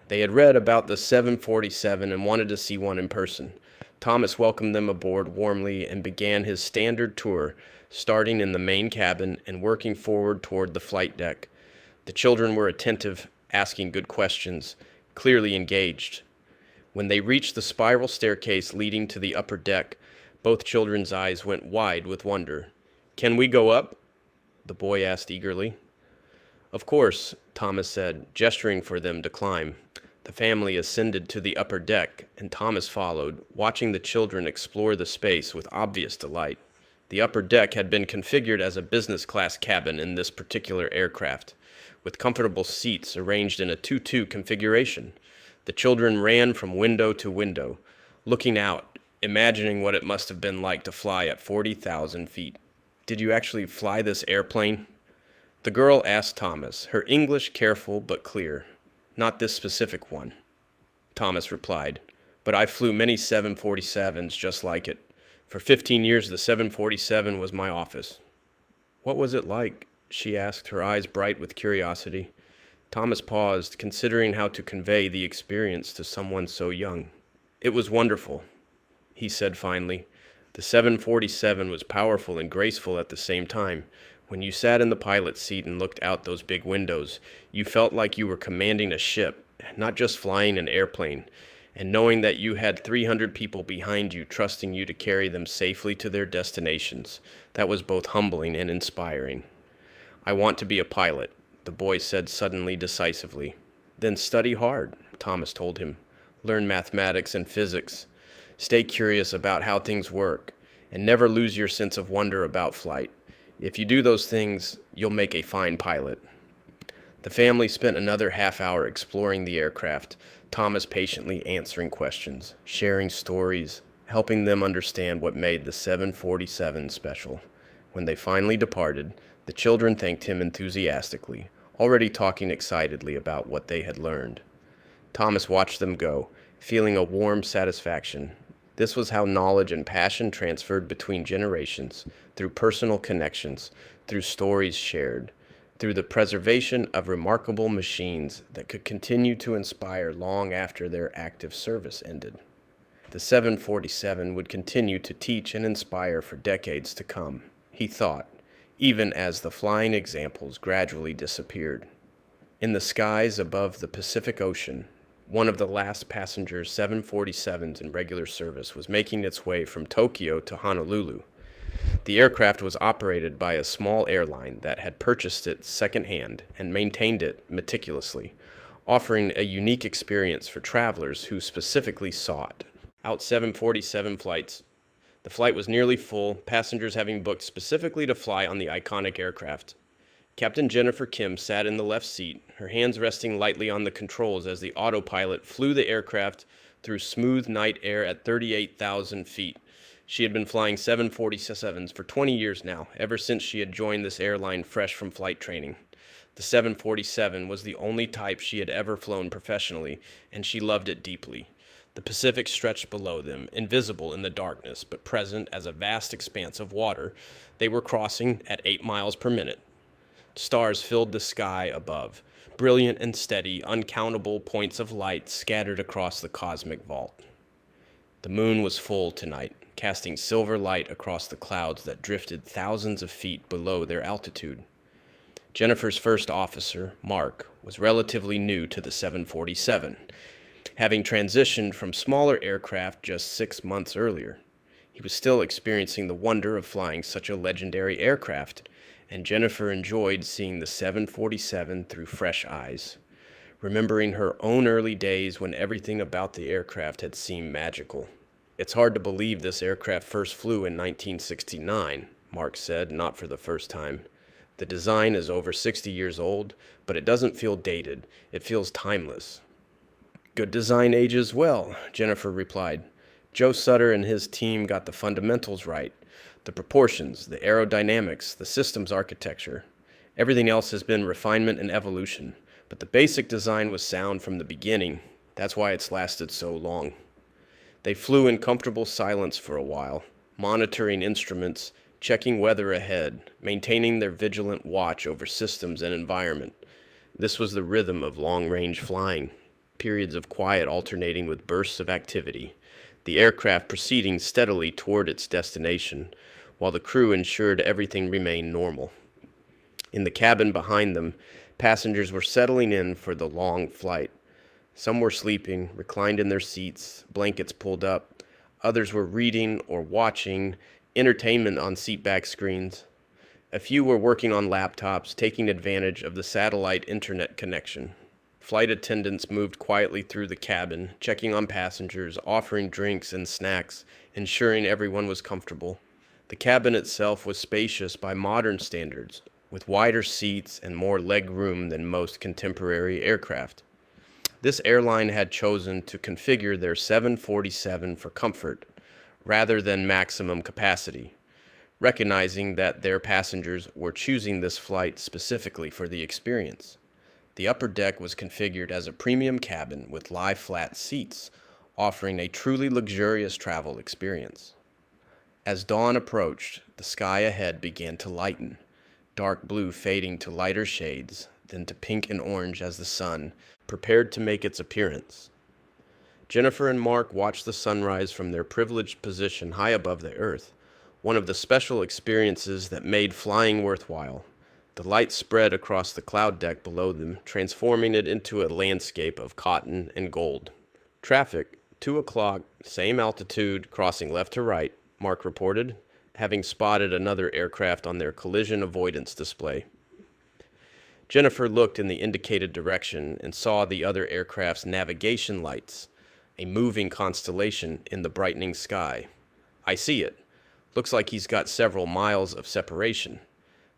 They had read about the 747 and wanted to see one in person. Thomas welcomed them aboard warmly and began his standard tour, starting in the main cabin and working forward toward the flight deck. The children were attentive, asking good questions, clearly engaged. When they reached the spiral staircase leading to the upper deck, both children's eyes went wide with wonder. "Can we go up?" the boy asked eagerly. "Of course," Thomas said, gesturing for them to climb. The family ascended to the upper deck, and Thomas followed, watching the children explore the space with obvious delight. The upper deck had been configured as a business-class cabin in this particular aircraft, with comfortable seats arranged in a 2-2 configuration. The children ran from window to window, looking out, imagining what it must have been like to fly at 40,000 feet. "Did you actually fly this airplane?" the girl asked Thomas, her English careful but clear. "Not this specific one," Thomas replied, "but I flew many 747s just like it. For 15 years the 747 was my office." "What was it like?" she asked, her eyes bright with curiosity. Thomas paused, considering how to convey the experience to someone so young. "It was wonderful," he said finally. "The 747 was powerful and graceful at the same time. When you sat in the pilot's seat and looked out those big windows, you felt like you were commanding a ship, not just flying an airplane, and knowing that you had 300 people behind you trusting you to carry them safely to their destinations. That was both humbling and inspiring." "I want to be a pilot," the boy said suddenly decisively. "Then study hard," Thomas told him. "Learn mathematics and physics. Stay curious about how things work, and never lose your sense of wonder about flight. If you do those things, you'll make a fine pilot." The family spent another half hour exploring the aircraft, Thomas patiently answering questions, sharing stories, helping them understand what made the 747 special. When they finally departed, the children thanked him enthusiastically, already talking excitedly about what they had learned. Thomas watched them go, feeling a warm satisfaction. This was how knowledge and passion transferred between generations, through personal connections, through stories shared, through the preservation of remarkable machines that could continue to inspire long after their active service ended. The 747 would continue to teach and inspire for decades to come, he thought, even as the flying examples gradually disappeared. In the skies above the Pacific Ocean, one of the last passenger 747s in regular service was making its way from Tokyo to Honolulu. The aircraft was operated by a small airline that had purchased it secondhand and maintained it meticulously, offering a unique experience for travelers who specifically sought out 747 flights. The flight was nearly full, passengers having booked specifically to fly on the iconic aircraft. Captain Jennifer Kim sat in the left seat, her hands resting lightly on the controls as the autopilot flew the aircraft through smooth night air at 38,000 feet. She had been flying 747s for 20 years now, ever since she had joined this airline fresh from flight training. The 747 was the only type she had ever flown professionally, and she loved it deeply. The Pacific stretched below them, invisible in the darkness, but present as a vast expanse of water they were crossing at 8 miles per minute. Stars filled the sky above, brilliant and steady, uncountable points of light scattered across the cosmic vault. The moon was full tonight, casting silver light across the clouds that drifted thousands of feet below their altitude. Jennifer's first officer, Mark, was relatively new to the 747, having transitioned from smaller aircraft just 6 months earlier. He was still experiencing the wonder of flying such a legendary aircraft, and Jennifer enjoyed seeing the 747 through fresh eyes, remembering her own early days when everything about the aircraft had seemed magical. "It's hard to believe this aircraft first flew in 1969, Mark said, not for the first time. "The design is over 60 years old, but it doesn't feel dated. It feels timeless." "Good design ages well," Jennifer replied. "Joe Sutter and his team got the fundamentals right. The proportions, the aerodynamics, the systems architecture. Everything else has been refinement and evolution, but the basic design was sound from the beginning. That's why it's lasted so long." They flew in comfortable silence for a while, monitoring instruments, checking weather ahead, maintaining their vigilant watch over systems and environment. This was the rhythm of long-range flying, periods of quiet alternating with bursts of activity, the aircraft proceeding steadily toward its destination, while the crew ensured everything remained normal. In the cabin behind them, passengers were settling in for the long flight. Some were sleeping, reclined in their seats, blankets pulled up. Others were reading or watching entertainment on seatback screens. A few were working on laptops, taking advantage of the satellite internet connection. Flight attendants moved quietly through the cabin, checking on passengers, offering drinks and snacks, ensuring everyone was comfortable. The cabin itself was spacious by modern standards, with wider seats and more leg room than most contemporary aircraft. This airline had chosen to configure their 747 for comfort rather than maximum capacity, recognizing that their passengers were choosing this flight specifically for the experience. The upper deck was configured as a premium cabin with lie-flat seats, offering a truly luxurious travel experience. As dawn approached, the sky ahead began to lighten, dark blue fading to lighter shades, then to pink and orange as the sun prepared to make its appearance. Jennifer and Mark watched the sunrise from their privileged position high above the earth, one of the special experiences that made flying worthwhile. The light spread across the cloud deck below them, transforming it into a landscape of cotton and gold. "Traffic, 2 o'clock, same altitude, crossing left to right," Mark reported, having spotted another aircraft on their collision avoidance display. Jennifer looked in the indicated direction and saw the other aircraft's navigation lights, a moving constellation in the brightening sky. "I see it. Looks like he's got several miles of separation."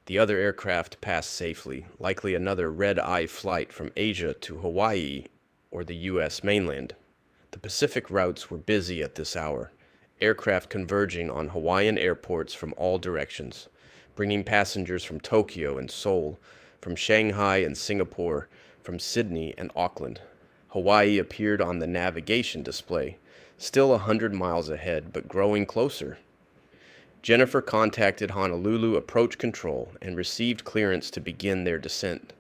The other aircraft passed safely, likely another red-eye flight from Asia to Hawaii or the U.S. mainland. The Pacific routes were busy at this hour, aircraft converging on Hawaiian airports from all directions, bringing passengers from Tokyo and Seoul, from Shanghai and Singapore, from Sydney and Auckland. Hawaii appeared on the navigation display, still 100 miles ahead, but growing closer. Jennifer contacted Honolulu Approach Control and received clearance to begin their descent.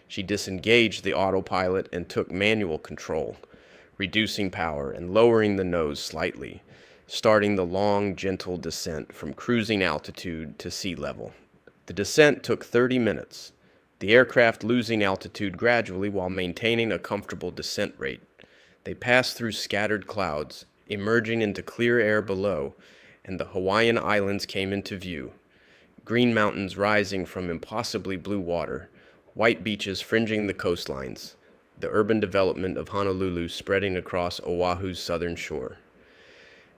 She disengaged the autopilot and took manual control, reducing power and lowering the nose slightly, starting the long, gentle descent from cruising altitude to sea level. The descent took 30 minutes, the aircraft losing altitude gradually while maintaining a comfortable descent rate. They passed through scattered clouds, emerging into clear air below, and the Hawaiian Islands came into view. Green mountains rising from impossibly blue water, white beaches fringing the coastlines, the urban development of Honolulu spreading across Oahu's southern shore.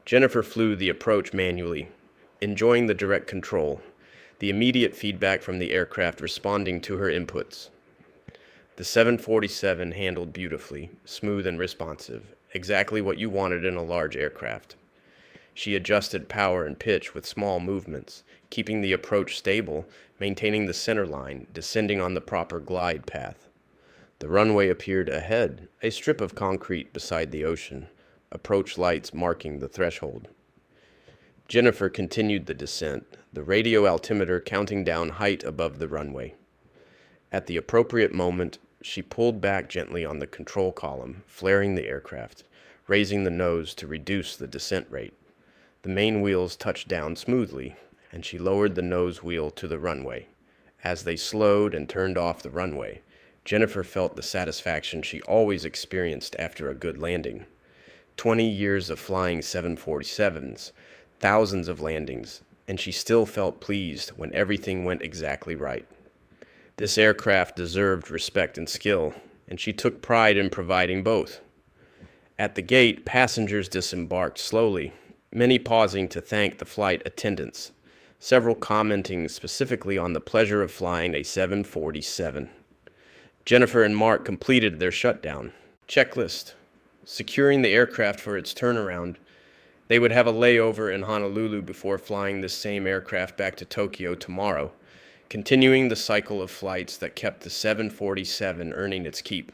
Jennifer flew the approach manually, enjoying the direct control, the immediate feedback from the aircraft responding to her inputs. The 747 handled beautifully, smooth and responsive, exactly what you wanted in a large aircraft. She adjusted power and pitch with small movements, keeping the approach stable, maintaining the center line, descending on the proper glide path. The runway appeared ahead, a strip of concrete beside the ocean, approach lights marking the threshold. Jennifer continued the descent, the radio altimeter counting down height above the runway. At the appropriate moment, she pulled back gently on the control column, flaring the aircraft, raising the nose to reduce the descent rate. The main wheels touched down smoothly, and she lowered the nose wheel to the runway. As they slowed and turned off the runway, Jennifer felt the satisfaction she always experienced after a good landing. 20 years of flying 747s, thousands of landings, and she still felt pleased when everything went exactly right. This aircraft deserved respect and skill, and she took pride in providing both. At the gate, passengers disembarked slowly, many pausing to thank the flight attendants, several commenting specifically on the pleasure of flying a 747. Jennifer and Mark completed their shutdown. Checklist: securing the aircraft for its turnaround. They would have a layover in Honolulu before flying this same aircraft back to Tokyo tomorrow, continuing the cycle of flights that kept the 747 earning its keep.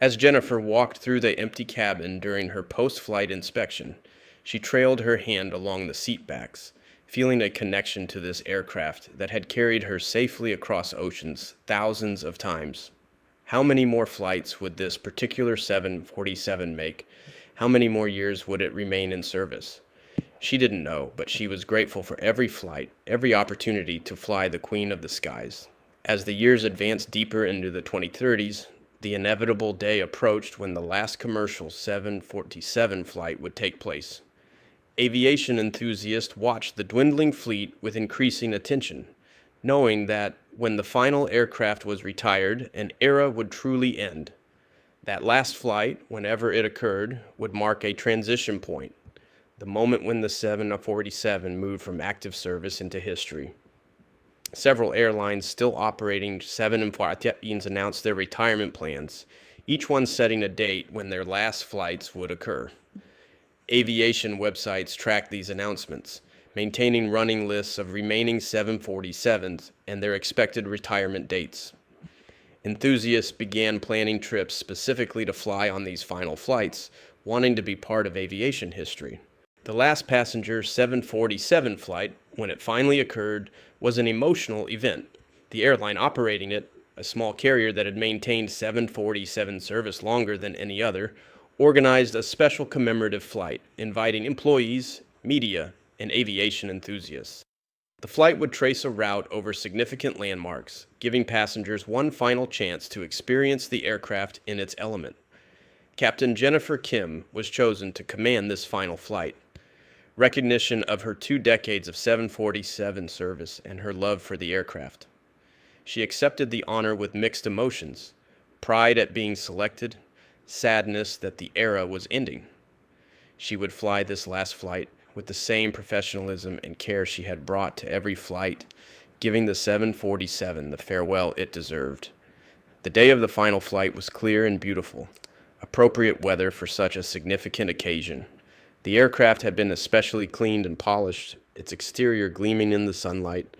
As Jennifer walked through the empty cabin during her post-flight inspection, she trailed her hand along the seat backs, feeling a connection to this aircraft that had carried her safely across oceans thousands of times. How many more flights would this particular 747 make? How many more years would it remain in service? She didn't know, but she was grateful for every flight, every opportunity to fly the Queen of the Skies. As the years advanced deeper into the 2030s, the inevitable day approached when the last commercial 747 flight would take place. Aviation enthusiasts watched the dwindling fleet with increasing attention, knowing that when the final aircraft was retired, an era would truly end. That last flight, whenever it occurred, would mark a transition point, the moment when the 747 moved from active service into history. Several airlines still operating 747s announced their retirement plans, each one setting a date when their last flights would occur. Aviation websites track these announcements, maintaining running lists of remaining 747s and their expected retirement dates. Enthusiasts began planning trips specifically to fly on these final flights, wanting to be part of aviation history. The last passenger 747 flight, when it finally occurred, was an emotional event. The airline operating it, a small carrier that had maintained 747 service longer than any other, organized a special commemorative flight, inviting employees, media, and aviation enthusiasts. The flight would trace a route over significant landmarks, giving passengers one final chance to experience the aircraft in its element. Captain Jennifer Kim was chosen to command this final flight. Recognition of her 2 decades of 747 service and her love for the aircraft. She accepted the honor with mixed emotions, pride at being selected, sadness that the era was ending. She would fly this last flight with the same professionalism and care she had brought to every flight, giving the 747 the farewell it deserved. The day of the final flight was clear and beautiful, appropriate weather for such a significant occasion. The aircraft had been especially cleaned and polished, its exterior gleaming in the sunlight.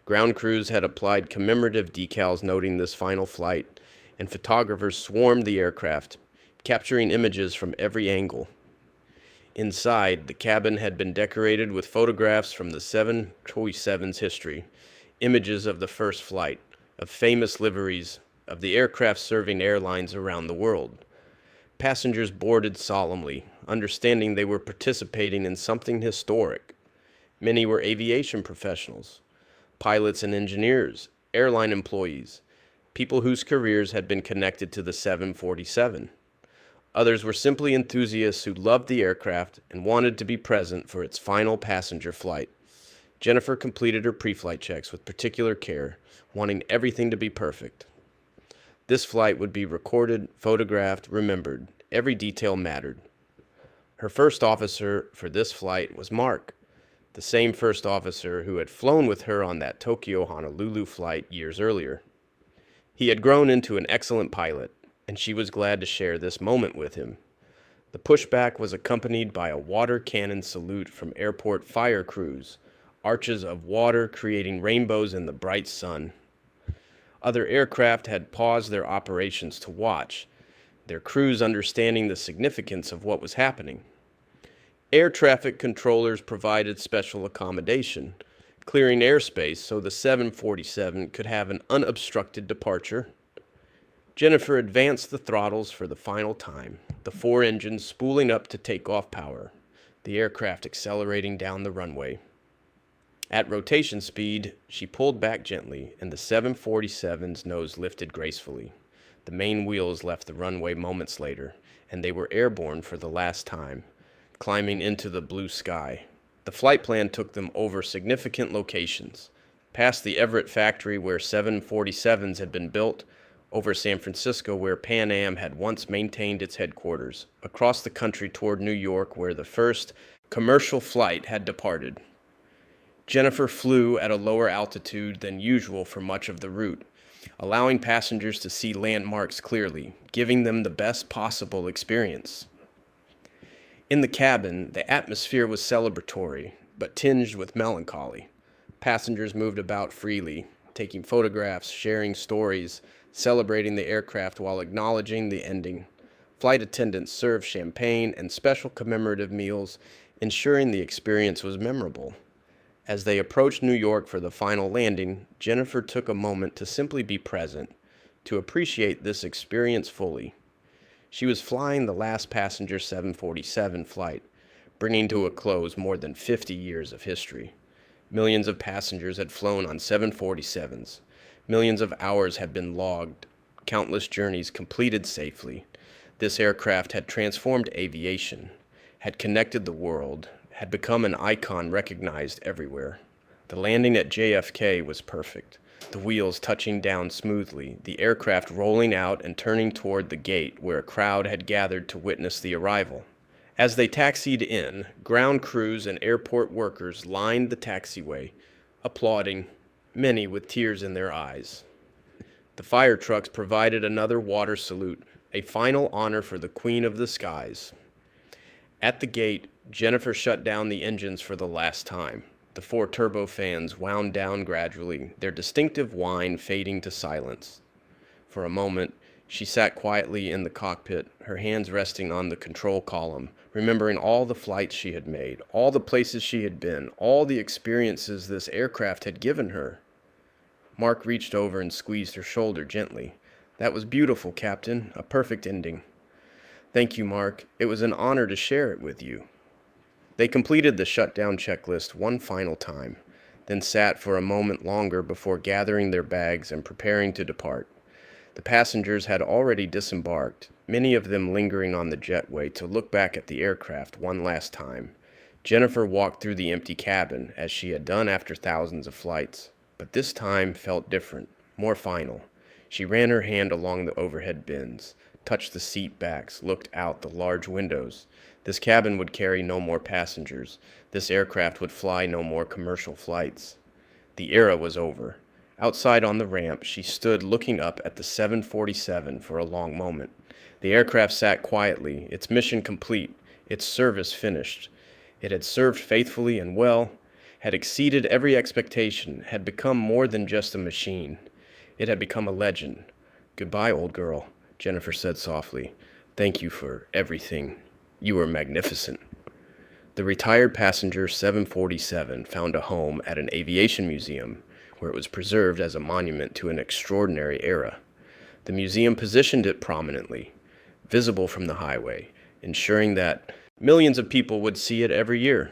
Ground crews had applied commemorative decals noting this final flight, and photographers swarmed the aircraft, capturing images from every angle. Inside, the cabin had been decorated with photographs from the 747's history, images of the first flight, of famous liveries, of the aircraft serving airlines around the world. Passengers boarded solemnly, understanding they were participating in something historic. Many were aviation professionals, pilots and engineers, airline employees, people whose careers had been connected to the 747. Others were simply enthusiasts who loved the aircraft and wanted to be present for its final passenger flight. Jennifer completed her pre-flight checks with particular care, wanting everything to be perfect. This flight would be recorded, photographed, remembered. Every detail mattered. Her first officer for this flight was Mark, the same first officer who had flown with her on that Tokyo-Honolulu flight years earlier. He had grown into an excellent pilot, and she was glad to share this moment with him. The pushback was accompanied by a water cannon salute from airport fire crews, arches of water creating rainbows in the bright sun. Other aircraft had paused their operations to watch, their crews understanding the significance of what was happening. Air traffic controllers provided special accommodation, clearing airspace so the 747 could have an unobstructed departure. Jennifer advanced the throttles for the final time, the four engines spooling up to takeoff power, the aircraft accelerating down the runway. At rotation speed, she pulled back gently, and the 747's nose lifted gracefully. The main wheels left the runway moments later, and they were airborne for the last time, climbing into the blue sky. The flight plan took them over significant locations, past the Everett factory where 747s had been built, over San Francisco where Pan Am had once maintained its headquarters, across the country toward New York where the first commercial flight had departed. Jennifer flew at a lower altitude than usual for much of the route, allowing passengers to see landmarks clearly, giving them the best possible experience. In the cabin, the atmosphere was celebratory, but tinged with melancholy. Passengers moved about freely, taking photographs, sharing stories, celebrating the aircraft while acknowledging the ending. Flight attendants served champagne and special commemorative meals, ensuring the experience was memorable. As they approached New York for the final landing, Jennifer took a moment to simply be present, to appreciate this experience fully. She was flying the last passenger 747 flight, bringing to a close more than 50 years of history. Millions of passengers had flown on 747s. Millions of hours had been logged, countless journeys completed safely. This aircraft had transformed aviation, had connected the world, had become an icon recognized everywhere. The landing at JFK was perfect. The wheels touching down smoothly, the aircraft rolling out and turning toward the gate where a crowd had gathered to witness the arrival. As they taxied in, ground crews and airport workers lined the taxiway, applauding, many with tears in their eyes. The fire trucks provided another water salute, a final honor for the Queen of the Skies. At the gate, Jennifer shut down the engines for the last time. The four turbofans wound down gradually, their distinctive whine fading to silence. For a moment, she sat quietly in the cockpit, her hands resting on the control column, remembering all the flights she had made, all the places she had been, all the experiences this aircraft had given her. Mark reached over and squeezed her shoulder gently. "That was beautiful, Captain. A perfect ending." "Thank you, Mark. It was an honor to share it with you." They completed the shutdown checklist one final time, then sat for a moment longer before gathering their bags and preparing to depart. The passengers had already disembarked, many of them lingering on the jetway to look back at the aircraft one last time. Jennifer walked through the empty cabin, as she had done after thousands of flights, but this time felt different, more final. She ran her hand along the overhead bins, touched the seat backs, looked out the large windows. This cabin would carry no more passengers. This aircraft would fly no more commercial flights. The era was over. Outside on the ramp, she stood looking up at the 747 for a long moment. The aircraft sat quietly, its mission complete, its service finished. It had served faithfully and well, had exceeded every expectation, had become more than just a machine. It had become a legend. "Goodbye, old girl," Jennifer said softly. "Thank you for everything. You were magnificent." The retired passenger 747 found a home at an aviation museum, where it was preserved as a monument to an extraordinary era. The museum positioned it prominently, visible from the highway, ensuring that millions of people would see it every year.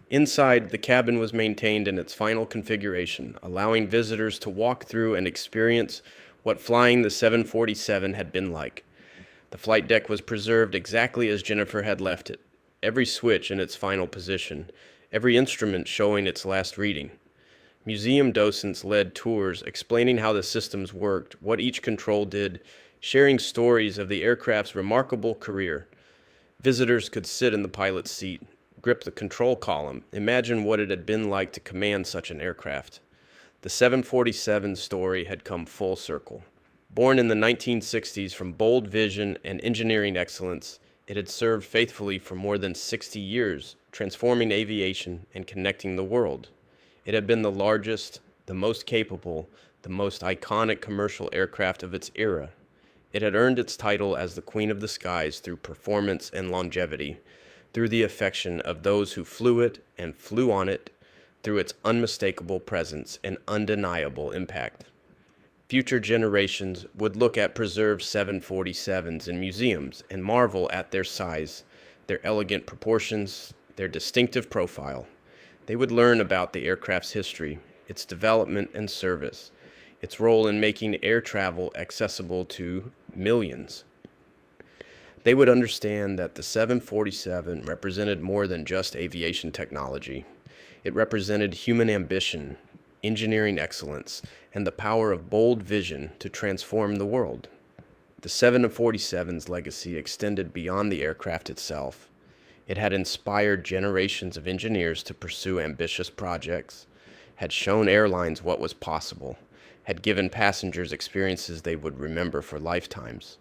Inside, the cabin was maintained in its final configuration, allowing visitors to walk through and experience what flying the 747 had been like. The flight deck was preserved exactly as Jennifer had left it, every switch in its final position, every instrument showing its last reading. Museum docents led tours explaining how the systems worked, what each control did, sharing stories of the aircraft's remarkable career. Visitors could sit in the pilot's seat, grip the control column, imagine what it had been like to command such an aircraft. The 747 story had come full circle. Born in the 1960s from bold vision and engineering excellence, it had served faithfully for more than 60 years, transforming aviation and connecting the world. It had been the largest, the most capable, the most iconic commercial aircraft of its era. It had earned its title as the Queen of the Skies through performance and longevity, through the affection of those who flew it and flew on it, through its unmistakable presence and undeniable impact. Future generations would look at preserved 747s in museums and marvel at their size, their elegant proportions, their distinctive profile. They would learn about the aircraft's history, its development and service, its role in making air travel accessible to millions. They would understand that the 747 represented more than just aviation technology. It represented human ambition, engineering excellence, and the power of bold vision to transform the world. The 747's legacy extended beyond the aircraft itself. It had inspired generations of engineers to pursue ambitious projects, had shown airlines what was possible, had given passengers experiences they would remember for lifetimes.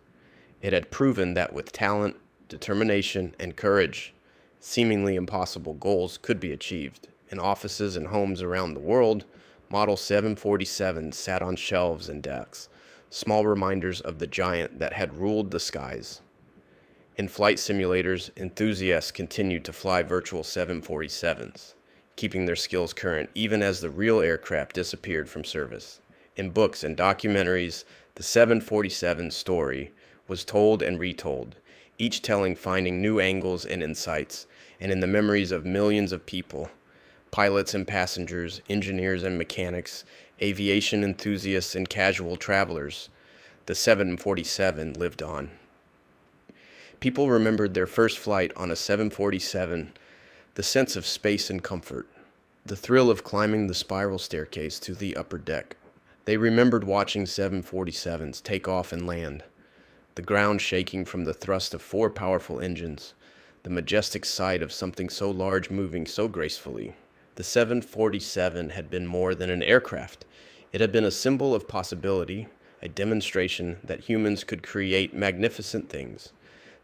It had proven that with talent, determination, and courage, seemingly impossible goals could be achieved. In offices and homes around the world, Model 747s sat on shelves and desks, small reminders of the giant that had ruled the skies. In flight simulators, enthusiasts continued to fly virtual 747s, keeping their skills current even as the real aircraft disappeared from service. In books and documentaries, the 747 story was told and retold, each telling finding new angles and insights, and in the memories of millions of people, pilots and passengers, engineers and mechanics, aviation enthusiasts and casual travelers, the 747 lived on. People remembered their first flight on a 747, the sense of space and comfort, the thrill of climbing the spiral staircase to the upper deck. They remembered watching 747s take off and land, the ground shaking from the thrust of four powerful engines, the majestic sight of something so large moving so gracefully. The 747 had been more than an aircraft. It had been a symbol of possibility, a demonstration that humans could create magnificent things,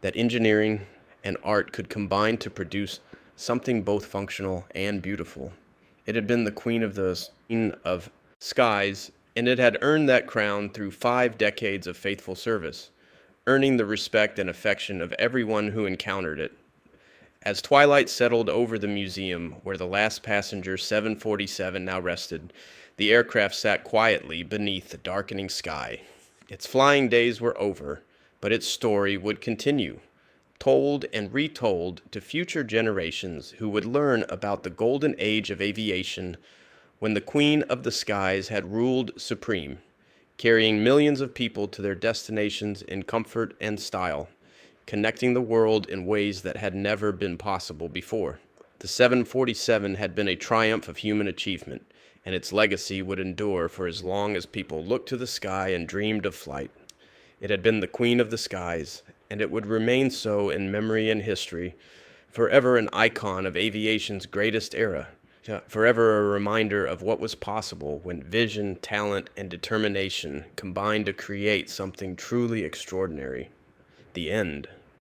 that engineering and art could combine to produce something both functional and beautiful. It had been the queen of skies, and it had earned that crown through 5 decades of faithful service, earning the respect and affection of everyone who encountered it. As twilight settled over the museum where the last passenger 747 now rested, the aircraft sat quietly beneath the darkening sky. Its flying days were over, but its story would continue, told and retold to future generations who would learn about the golden age of aviation when the Queen of the Skies had ruled supreme, carrying millions of people to their destinations in comfort and style, connecting the world in ways that had never been possible before. The 747 had been a triumph of human achievement, and its legacy would endure for as long as people looked to the sky and dreamed of flight. It had been the queen of the skies, and it would remain so in memory and history, forever an icon of aviation's greatest era, forever a reminder of what was possible when vision, talent, and determination combined to create something truly extraordinary. The end.